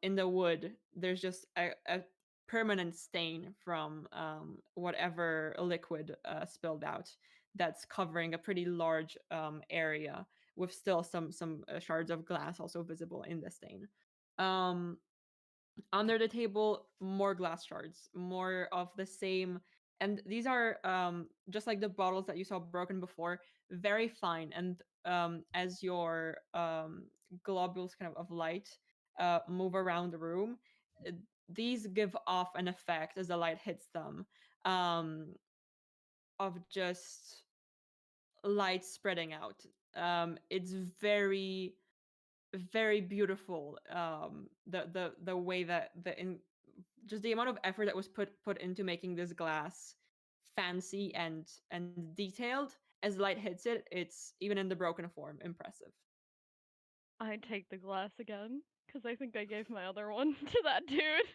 in the wood there's just a permanent stain from whatever liquid spilled out that's covering a pretty large area with still some shards of glass also visible in the stain. Um, Under the table, more glass shards, more of the same. And these are just like the bottles that you saw broken before, very fine. And as your globules kind of light move around the room, uh, these give off an effect as the light hits them um, of just light spreading out. It's very beautiful. The way that just the amount of effort that was put into making this glass fancy and detailed. As light hits it, it's even in the broken form impressive. I take the glass again, because I think I gave my other one to that dude.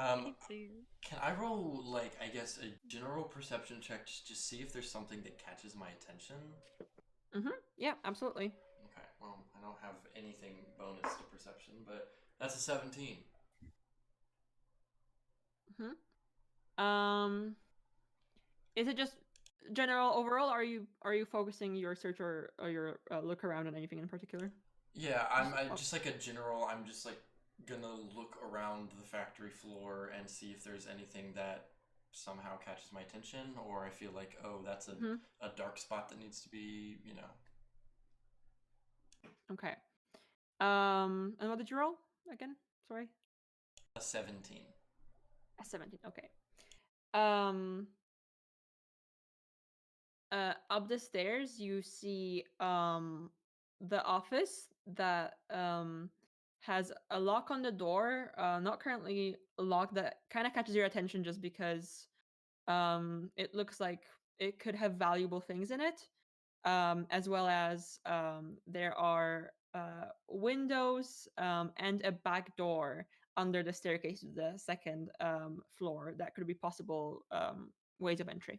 Oopsies. Can I roll like I guess a general perception check just to see if there's something that catches my attention? Yeah, absolutely. Okay, well I don't have anything bonus to perception, but that's a 17. Is it just general overall? Are you focusing your search or your look around on anything in particular? Yeah, I just like a general. I'm just like gonna look around the factory floor and see if there's anything that somehow catches my attention, or I feel like, oh, that's a dark spot that needs to be, Okay. And what did you roll again? Sorry. a 17. A 17. Okay. Um. Up the stairs, you see the office that has a lock on the door, not currently locked, that kind of catches your attention just because it looks like it could have valuable things in it, as well as there are windows and a back door under the staircase to the second floor that could be possible ways of entry.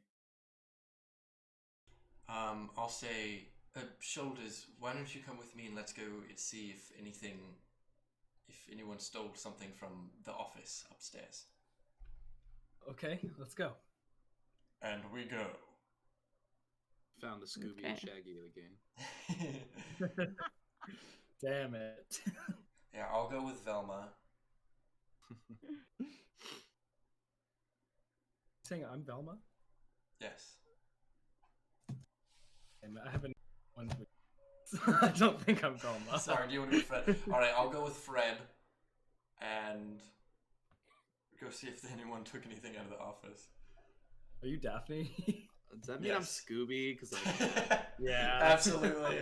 I'll say, Shoulders, why don't you come with me and let's go see if anyone stole something from the office upstairs. Okay, let's go. And we go. Found the Scooby and Shaggy again. Damn it. Yeah, I'll go with Velma. Saying I'm Velma? Yes. And I haven't one to I don't think I'm Velma. Sorry, do you want to be Fred? Alright, I'll go with Fred. And go see if anyone took anything out of the office. Are you Daphne? Does that mean I'm Yes. Scooby? Because Yeah. Absolutely.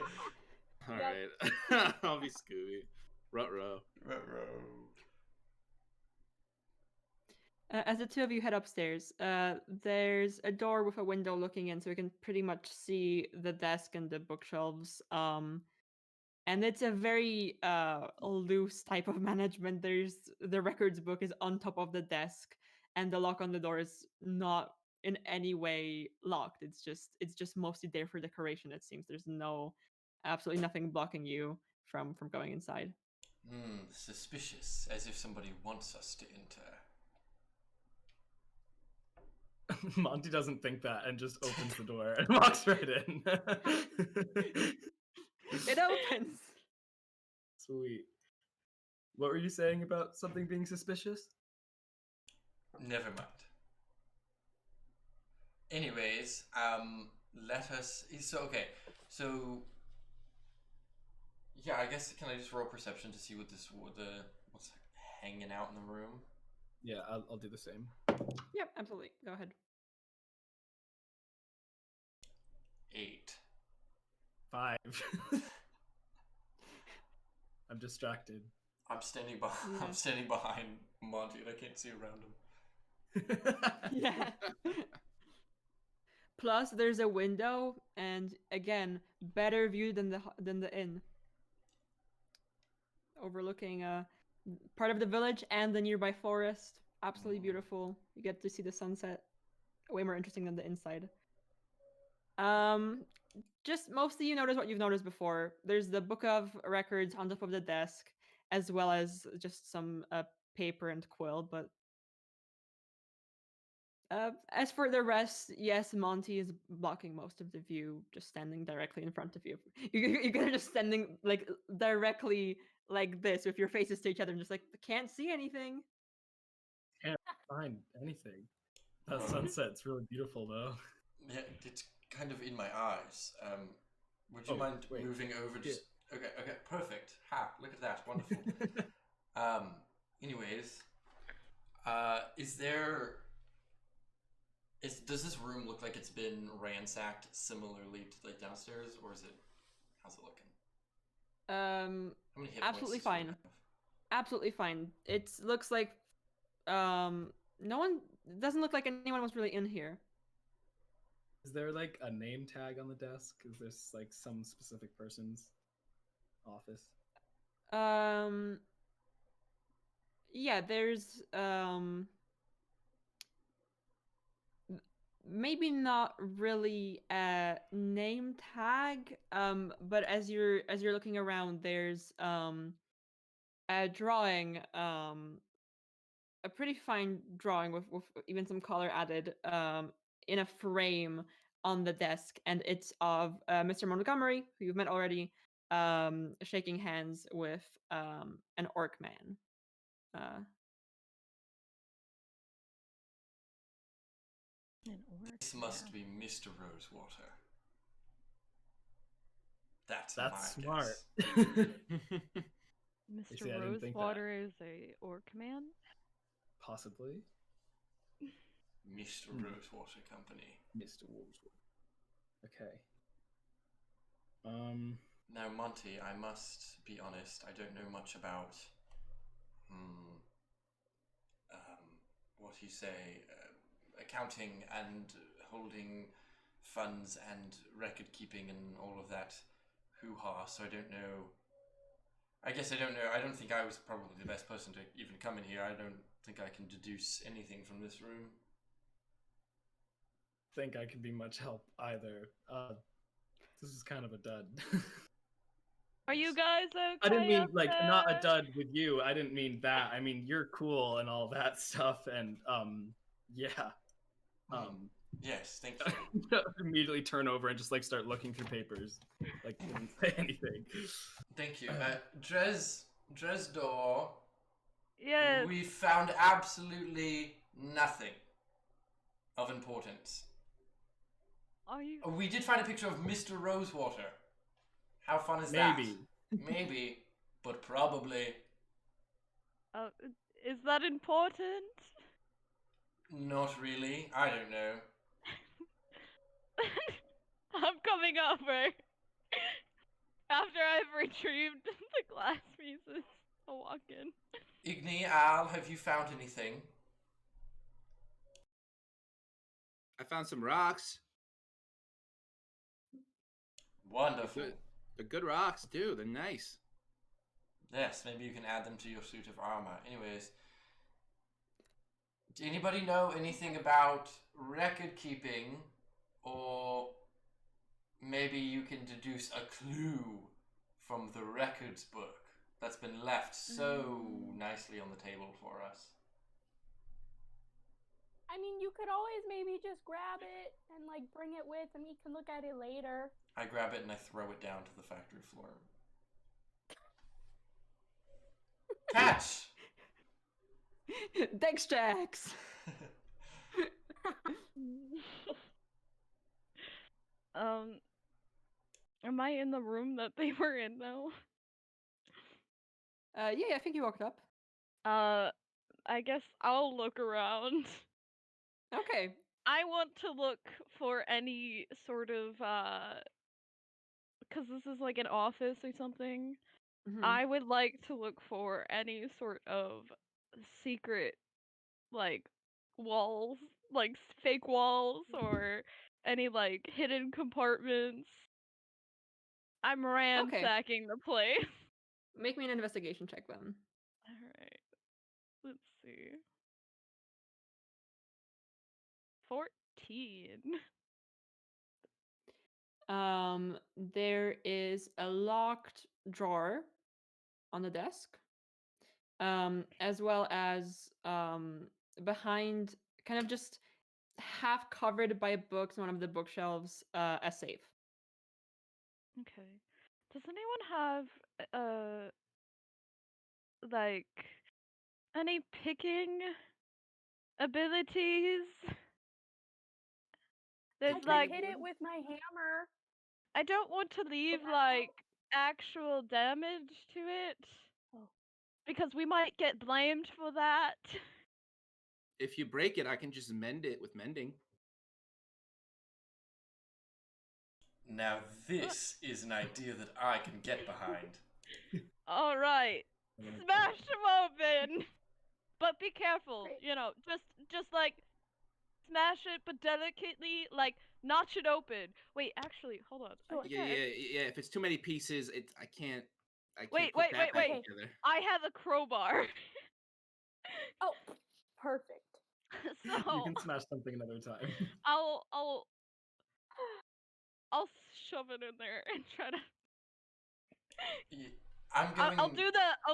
all right, I'll be Scooby. Ruh-roh. As the two of you head upstairs, there's a door with a window looking in, so you can pretty much see the desk and the bookshelves. And it's a very loose type of management. The records book is on top of the desk, and the lock on the door is not in any way locked. It's just mostly there for decoration. It seems there's absolutely nothing blocking you from going inside. Suspicious, as if somebody wants us to enter. Monty doesn't think that and just opens the door and walks right in. It opens. Sweet. What were you saying about something being suspicious? Never mind. Anyways, let us. So yeah, I guess can I just roll perception to see what's hanging out in the room? Yeah, I'll do the same. Yep, absolutely. Go ahead. 8. 5. I'm distracted. I'm standing behind. Yeah. I'm standing behind Monty, and I can't see around him. Yeah. Plus, there's a window, and again, better view than the inn, overlooking part of the village and the nearby forest. Absolutely beautiful. You get to see the sunset. Way more interesting than the inside. Just mostly you notice what you've noticed before. There's the book of records on top of the desk, as well as just some paper and quill, but as for the rest, yes, Monty is blocking most of the view, just standing directly in front of you. You're gonna just standing like directly like this with your faces to each other and just like can't see anything. Can't find anything. That sunset's really beautiful though. Yeah, it's kind of in my eyes. Would you mind moving over? Just okay, perfect. Ha! Look at that, wonderful. Anyways, does this room look like it's been ransacked similarly to like downstairs, or how's it looking? How many hit Absolutely points does it fine. have? Absolutely fine. It looks like no one. It doesn't look like anyone was really in here. Is there like a name tag on the desk? Is this like some specific person's office? Yeah, there's maybe not really a name tag, but as you're looking around, there's a drawing, a pretty fine drawing with even some color added, in a frame on the desk, and it's of Mr. Montgomery, who you've met already, shaking hands with an orc man. This must be Mr. Rosewater. That's my smart. guess. See, Mr. I didn't think that. Rosewater is a orc man. Possibly. Mr. Rosewater Company. Mr. Rosewater. Okay. Now, Monty, I must be honest. I don't know much about, what you say, accounting and holding funds and record keeping and all of that hoo-ha. So I don't know. I guess I don't know. I don't think I was probably the best person to even come in here. I don't think I can deduce anything from this room. Think I could be much help either. This is kind of a dud. Are you guys okay? I didn't mean up like not a there? dud with you. I didn't mean that. I mean you're cool and all that stuff. And yeah. Yes, thank you. Immediately turn over and just like start looking through papers. Like didn't say anything. Thank you. Dresdor, Yes. we found absolutely nothing of importance. Are you? We did find a picture of Mr. Rosewater. How fun is Maybe. that? Maybe, but probably Is that important? not really. I don't know. I'm coming over. After I've retrieved the glass pieces, I'll walk in. Igni, Al, have you found anything? I found some rocks. Wonderful. They're good rocks, too. They're nice. Yes, maybe you can add them to your suit of armor. Anyways, do anybody know anything about record keeping, or maybe you can deduce a clue from the records book that's been left so nicely on the table for us? I mean, you could always maybe just grab it and like bring it with, and we can look at it later. I grab it and I throw it down to the factory floor. Catch! Thanks, Jax. Am I in the room that they were in now? Yeah, I think you walked up. I guess I'll look around. Okay. I want to look for any sort of because this is like an office or something. Mhm. I would like to look for any sort of secret, like walls, like fake walls, or any like hidden compartments. I'm ransacking the place. Make me an investigation check then. Alright. Let's see. 14. There is a locked drawer on the desk, as well as behind, kind of just half covered by books, one of the bookshelves, a safe. Okay. Does anyone have like any picking abilities? I There's can like hit it with my hammer. I don't want to leave that like actual damage to it. Oh. Because we might get blamed for that. If you break it, I can just mend it with mending. Now this is an idea that I can get behind. All right. Smash them open. But be careful, Great. you know, just like smash it but delicately, like notch it open. Wait, actually, hold on. I Sure. think Yeah. If it's too many pieces, I can't Wait, put that back wait. together. I have a crowbar. Oh, perfect. You So can smash something another time. I'll shove it in there and try to I'm going. I'll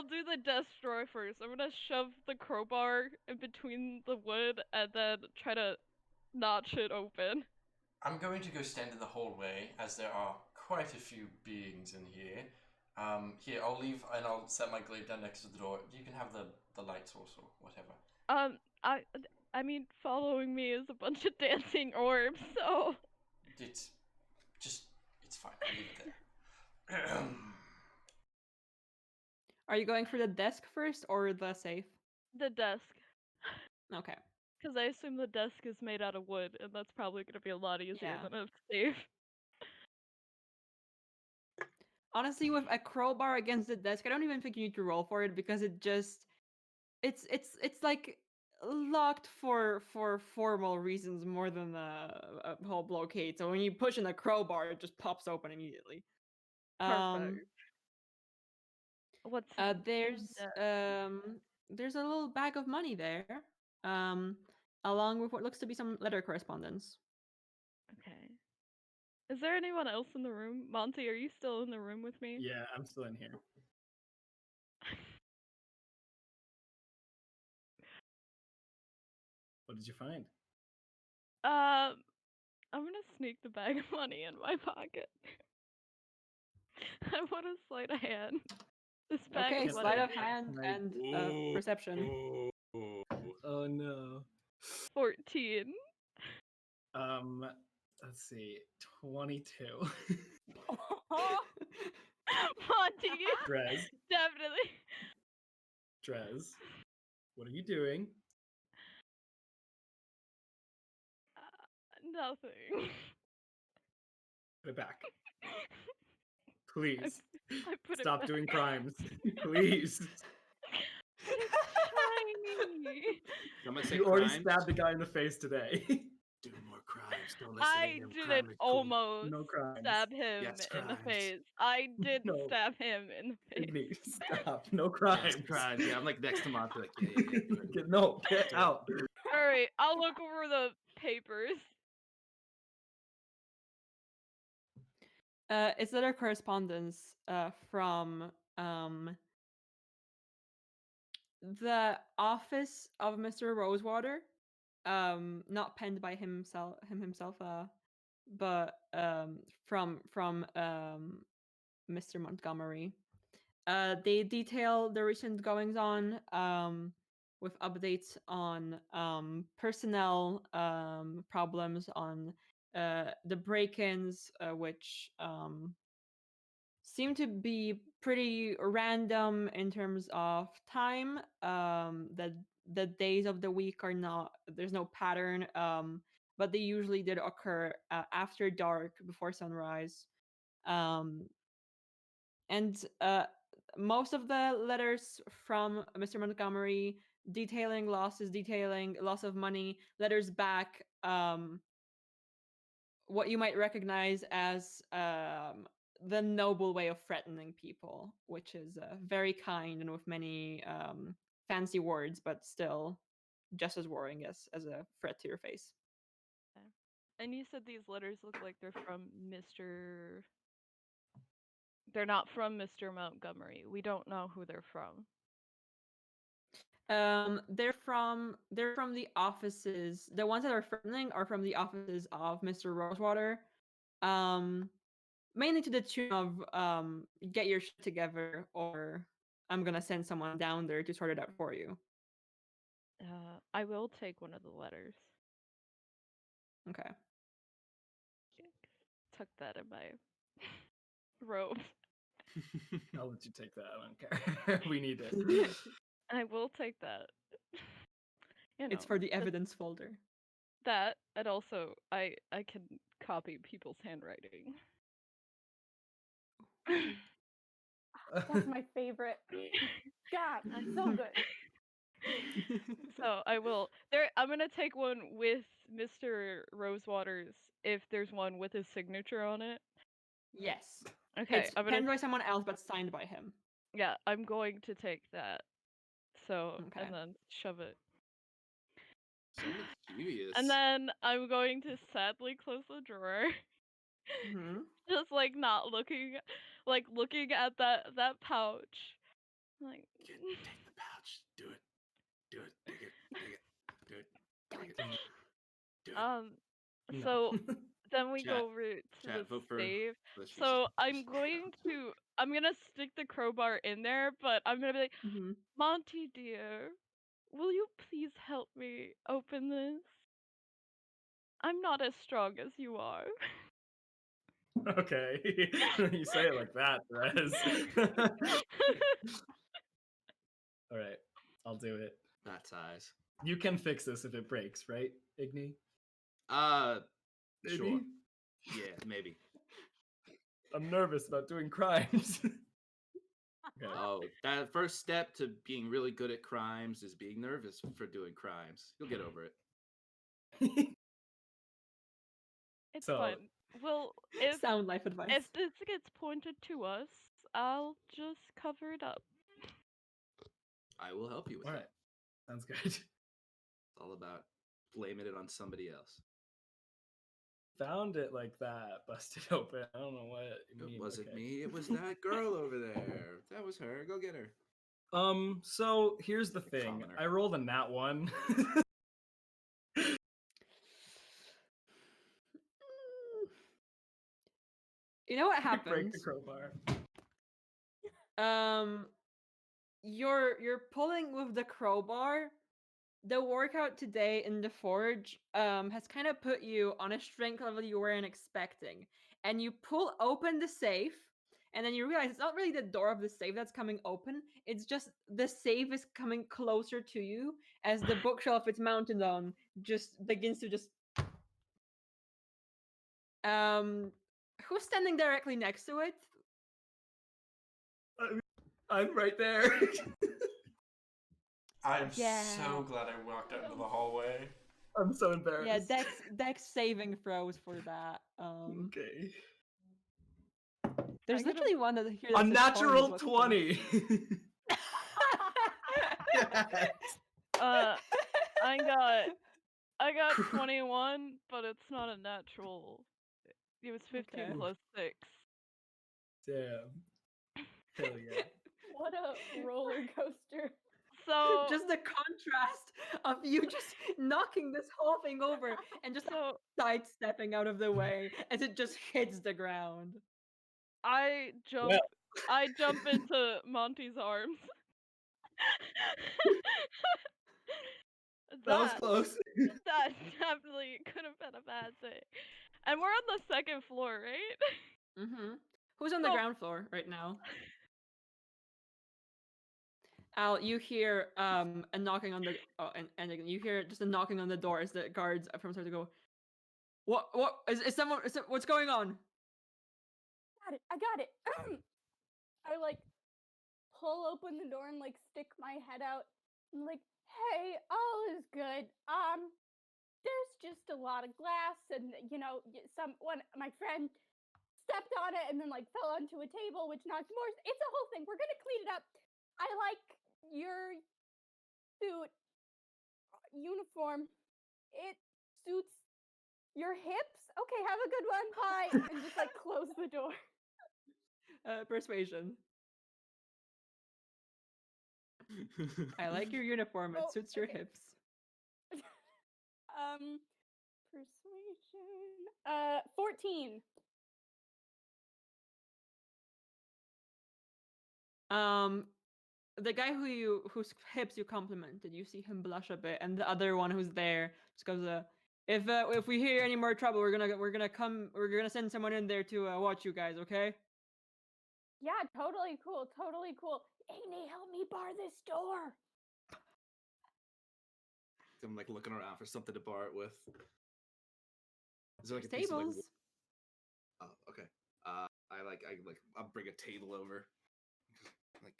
do the desk drawer first. I'm gonna shove the crowbar in between the wood and then try to notch it open. I'm going to go stand in the hallway, as there are quite a few beings in here. Here, I'll leave and I'll set my glaive down next to the door. You can have the light source or whatever. I mean, following me is a bunch of dancing orbs, so It's fine. I'll leave it there. Are you going for the desk first or the safe? the desk. Okay. Because I assume the desk is made out of wood, and that's probably gonna be a lot easier Yeah. than a safe. Honestly, with a crowbar against the desk, I don't even think you need to roll for it because it's like locked for formal reasons more than a whole blockade. So when you push in a crowbar, it just pops open immediately. Perfect. What's There's a little bag of money there, along with what looks to be some letter correspondence. okay? Is there anyone else in the room? Monty, are you still in the room with me? Yeah, I'm still in here. What did you find? I'm gonna sneak the bag of money in my pocket. I want to sleight of hand. This bag Okay, of sleight money. of hand Right. and perception. Oh no. 14. Let's see. 22. Monty. Dres. Definitely. Dres. What are you doing? Nothing. Put it back. Please. I put Stop it back. doing crimes. Please. It's shiny. I'm gonna say You already crimes. stabbed the guy in the face today. Do more crimes. Don't listen I to him. didn't Crime is cool. almost No crimes. stab him Yes, in the crimes. face. I did No. stab him in the face. Igni, stop. No crimes. Yes, crimes. Yeah, I'm like next to Monty. Like, yeah. Do it. Get out. Alright, I'll look over the papers. It's letter correspondence from the office of Mr. Rosewater. Not penned by himself, but from Mr. Montgomery. They detail the recent goings on with updates on personnel problems, on the break-ins, which seem to be pretty random in terms of time. The days of the week are not, there's no pattern, but they usually did occur after dark, before sunrise. And most of the letters from Mr. Montgomery detailing losses, detailing loss of money, letters back, what you might recognize as the noble way of threatening people, which is very kind and with many fancy words, but still just as worrying as a threat to your face. And you said these letters look like they're from Mr. They're not from Mr. Montgomery. We don't know who they're from. They're from the offices. The ones that are threatening are from the offices of Mr. Rosewater. Mainly to the tune of get your shit together, or I'm gonna send someone down there to sort it out for you. I will take one of the letters. Okay. Tuck that in my robe. I'll let you take that. I don't care. We need it. I will take that. You know, It's for the evidence folder. that, and also I can copy people's handwriting. That's my favorite. God, so good. So I will. I'm gonna take one with Mr. Rosewater's. If there's one with his signature on it. Yes. Okay, It's I'm gonna. penned by someone else, but signed by him. Yeah, I'm going to take that. So Okay. and then shove it. So mischievous. And then I'm going to sadly close the drawer. Mm-hmm. Just like not looking, like looking at that pouch. Like. Take the pouch. Do it. Do it. Take it. Take it. Do it. Take it. Do it. No. So then we Chat. go over to Chat, the vote for save. Let's use So this. I'm gonna stick the crowbar in there, but I'm gonna be like, Mm-hmm. Monty dear, will you please help me open this? I'm not as strong as you are. Okay. You say it like that, Dres. All right. I'll do it. That size. You can fix this if it breaks, right, Igni? Sure. Maybe? Yeah, maybe. I'm nervous about doing crimes. Okay. Oh, that first step to being really good at crimes is being nervous for doing crimes. You'll get over it. It's So- fine. Well, if Sound life advice. this gets pointed to us, I'll just cover it up. I will help you with All that. right. Sounds good. It's all about blaming it on somebody else. Found it like that, busted open. I don't know what you mean. It wasn't okay. me. It was that girl over there. That was her. Go get her. So here's the thing. Commoner. I rolled a nat 1. You know what Break the happens? crowbar. You're pulling with the crowbar. The workout today in the forge has kind of put you on a strength level you weren't expecting, and you pull open the safe, and then you realize it's not really the door of the safe that's coming open. It's just the safe is coming closer to you as the bookshelf it's mounted on just begins to just who's standing directly next to it? I'm right there. I'm Yeah. so glad I walked out into the hallway. I'm so embarrassed. Yeah, Dex saving throws for that. Okay. There's I could've- literally one that here. A That says natural 20 is what's 20. Yes. I got 21, but it's not a natural. It was 15 Okay. plus 6. Damn. Hell yeah. What a roller coaster. So Just the contrast of you just knocking this whole thing over and just so sidestepping out of the way as it just hits the ground. I jump Well. I jump into Monty's arms. That was close. That definitely could have been a bad thing. And we're on the second floor, right? Mm-hmm. Who's on the So- ground floor right now? Al, you hear a knocking on the and you hear just a knocking on the door as the guards from start to go. What is someone? What's going on? I got it. I like pull open the door and like stick my head out and like, hey, all is good. There's just a lot of glass and my friend stepped on it and then like fell onto a table which knocked more. It's a whole thing. We're gonna clean it up. I like your suit uniform. It suits your hips. Okay, have a good one. Bye. And just like close the door. Persuasion. I like your uniform. It Oh, suits your okay. hips. Persuasion. 14. The guy whose hips you complimented, you see him blush a bit, and the other one who's there just goes, if we hear any more trouble, we're gonna send someone in there to watch you guys, okay? Yeah, totally cool. Totally cool. Igni, help me bar this door. I'm like looking around for something to bar it with. Is there like a Tables. piece of like wood? Oh, okay. I'll bring a table over, like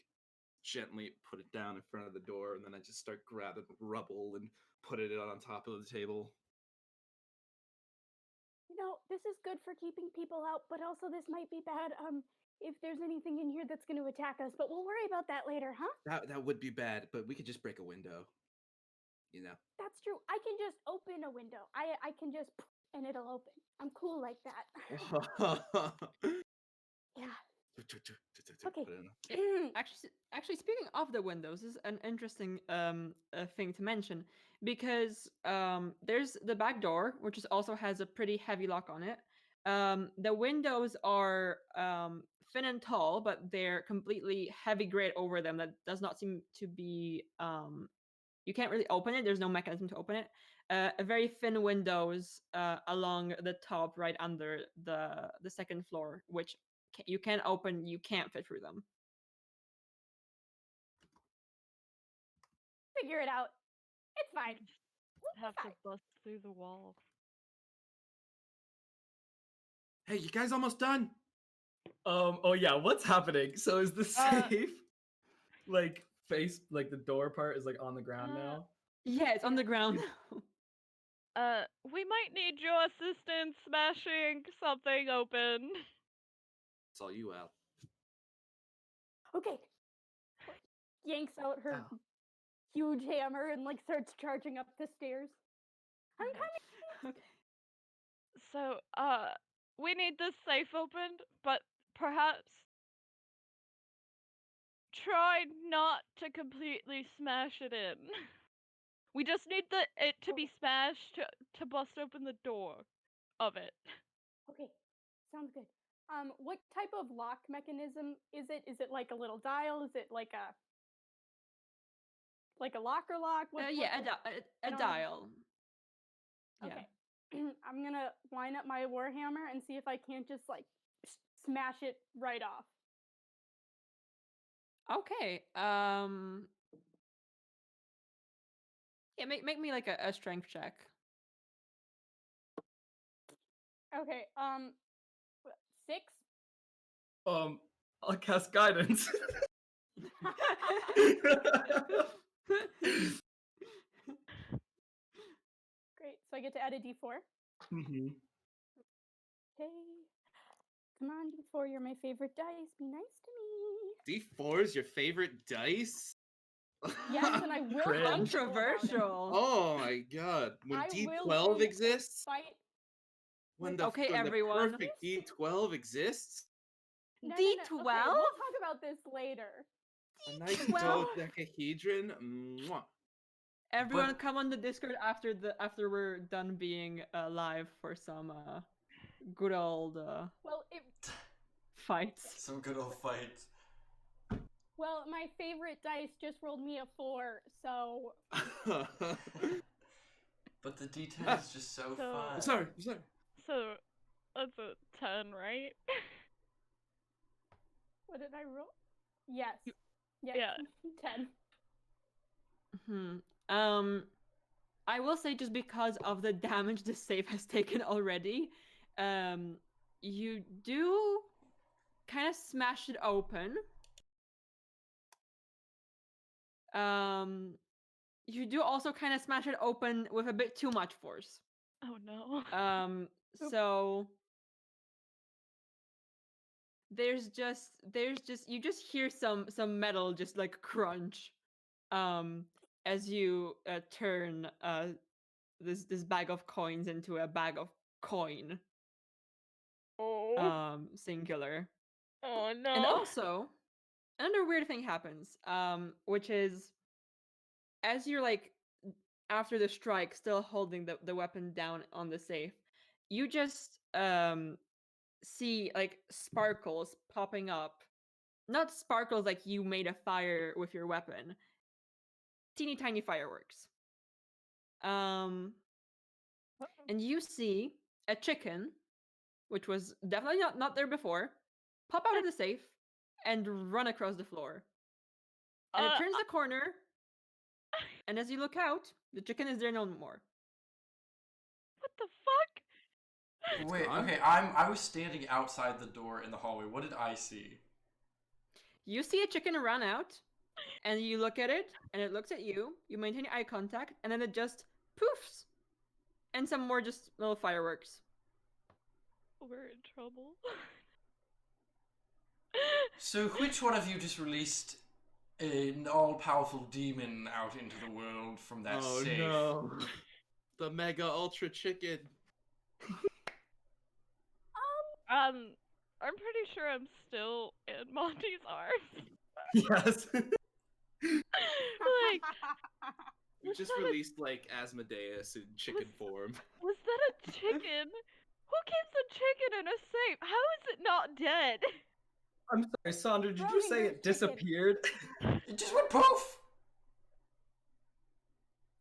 gently put it down in front of the door, and then I just start grabbing rubble and put it on top of the table. You know, this is good for keeping people out, but also this might be bad. If there's anything in here that's going to attack us, but we'll worry about that later, huh? That would be bad, but we could just break a window. You know. That's true. I can just open a window. I can just and it'll open. I'm cool like that. Yeah. Okay. Actually, speaking of the windows, this is an interesting thing to mention because there's the back door, which also has a pretty heavy lock on it. The windows are thin and tall, but they're completely heavy grate over them. That does not seem to be you can't really open it. There's no mechanism to open it. A very thin windows along the top, right under the second floor, which you can open. You can't fit through them. Figure it out. It's fine. Have to bust through the wall. Hey, you guys almost done? Oh yeah, what's happening? So is the safe like the door part is like on the ground now? Yeah, it's on the ground. We might need your assistance smashing something open. It's all you, Al. Okay. Yanks out her Ow. huge hammer and like starts charging up the stairs. I'm Okay. coming. Okay. So, we need this safe opened, but perhaps try not to completely smash it in. We just need it to be smashed to bust open the door of it. Okay. Sounds good. What type of lock mechanism is it? Is it like a little dial? Is it like a locker lock? Yeah, I a don't know. dial. Yeah. Okay. I'm gonna line up my warhammer and see if I can't just like smash it right off. Okay. Yeah, make me like a strength check. Okay. 6. I'll cast guidance. Great. So I get to add a d4. Mhm. Okay. Come on, d4. You're my favorite dice. Be nice to me. D4 is your favorite dice? Yes, and I will Cringe. fight people about it. Controversial. Oh my god. When I will D12 do a exists? Fight. Okay, When the everyone. perfect D12 exists? No. D12? Okay, we'll talk about this later. A nice D12? dodecahedron? Mwah. Everyone, But- come on the Discord after we're done being live for some good old Well, fights. Some good old fights. my favorite dice just rolled me a 4, so But the D10 is just so So- fun. I'm sorry. So that's a 10, right? what did I roll? Yes. Yes. Yeah. 10. I will say, just because of the damage the save has taken already, you do kind of smash it open. You do also kind of smash it open with a bit too much force. Oh no. So there's just you just hear some metal just like crunch as you turn this bag of coins into a bag of coin, Oh. singular. Oh no. And also another weird thing happens, which is, as you're like, after the strike, still holding the weapon down on the safe, you just see like sparkles popping up. Not sparkles like you made a fire with your weapon. Teeny tiny fireworks. And you see a chicken, which was definitely not there before, pop out of the safe and run across the floor. And it turns the corner, and as you look out, the chicken is there no more. What the fuck? Wait, gone? okay, I was standing outside the door in the hallway. What did I see? You see a chicken run out, and you look at it, and it looks at you. You maintain eye contact, and then it just poofs, and some more just little fireworks. We're in trouble. So which one of you just released an all-powerful demon out into the world from that Oh safe? no. The mega ultra chicken. I'm pretty sure I'm still in Monty's arms. Yes. Like, You just released like Asmodeus in chicken form. was that a chicken? Who keeps a chicken in a safe? How is it not dead? I'm sorry, Sonder, did you Brody, say there's it disappeared? It just went poof!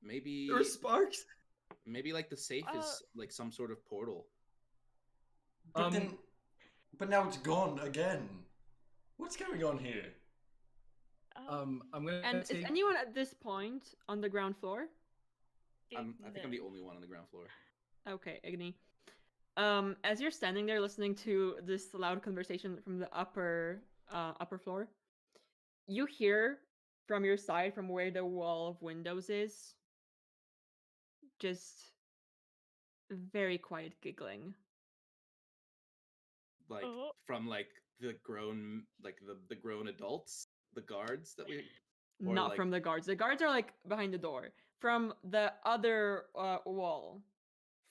Maybe There were sparks? maybe like the safe is like some sort of portal. But now it's gone again. What's going on here? I'm gonna And take... is anyone at this point on the ground floor? I think I'm the only one on the ground floor. Okay, Igni. As you're standing there listening to this loud conversation from the upper floor, you hear from your side, from where the wall of windows is, just very quiet giggling. Like from like the grown adults, the guards that we Or, Not like- from the guards. The guards are like behind the door. From the other wall,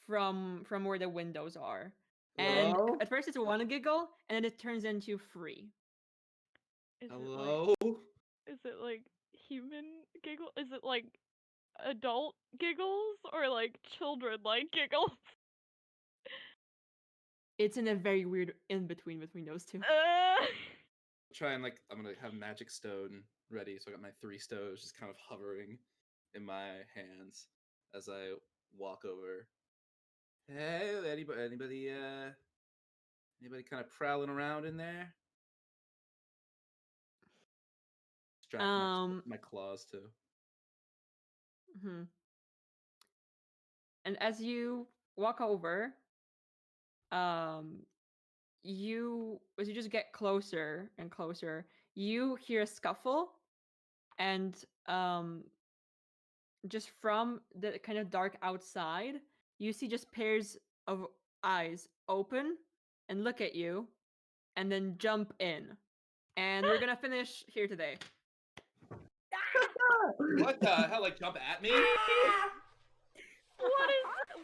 from where the windows are. And Hello? at first it's one giggle, and then it turns into three. Hello? Is it like human giggle? Is it like adult giggles or like children like giggles? It's in a very weird in between those two. Try and I'm gonna have magic stone ready. So I got my 3 stones just kind of hovering in my hands as I walk over. Hey, anybody kind of prowling around in there? Distract my claws too. And as you walk over, as you just get closer and closer, you hear a scuffle, and just from the kind of dark outside, you see just pairs of eyes open and look at you, and then jump in. And we're gonna finish here today. What the hell? Jump at me?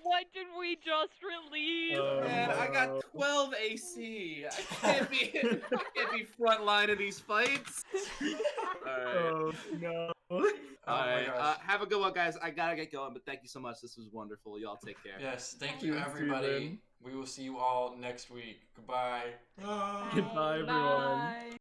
What did we just release? Man, I got 12 AC. I can't be front line of these fights. Alright. Oh no. Alright. Have a good one, guys. I gotta get going, but thank you so much. This was wonderful. Y'all take care. Yes, thank you, everybody. We will see you all next week. Goodbye. Goodbye, everyone. Bye.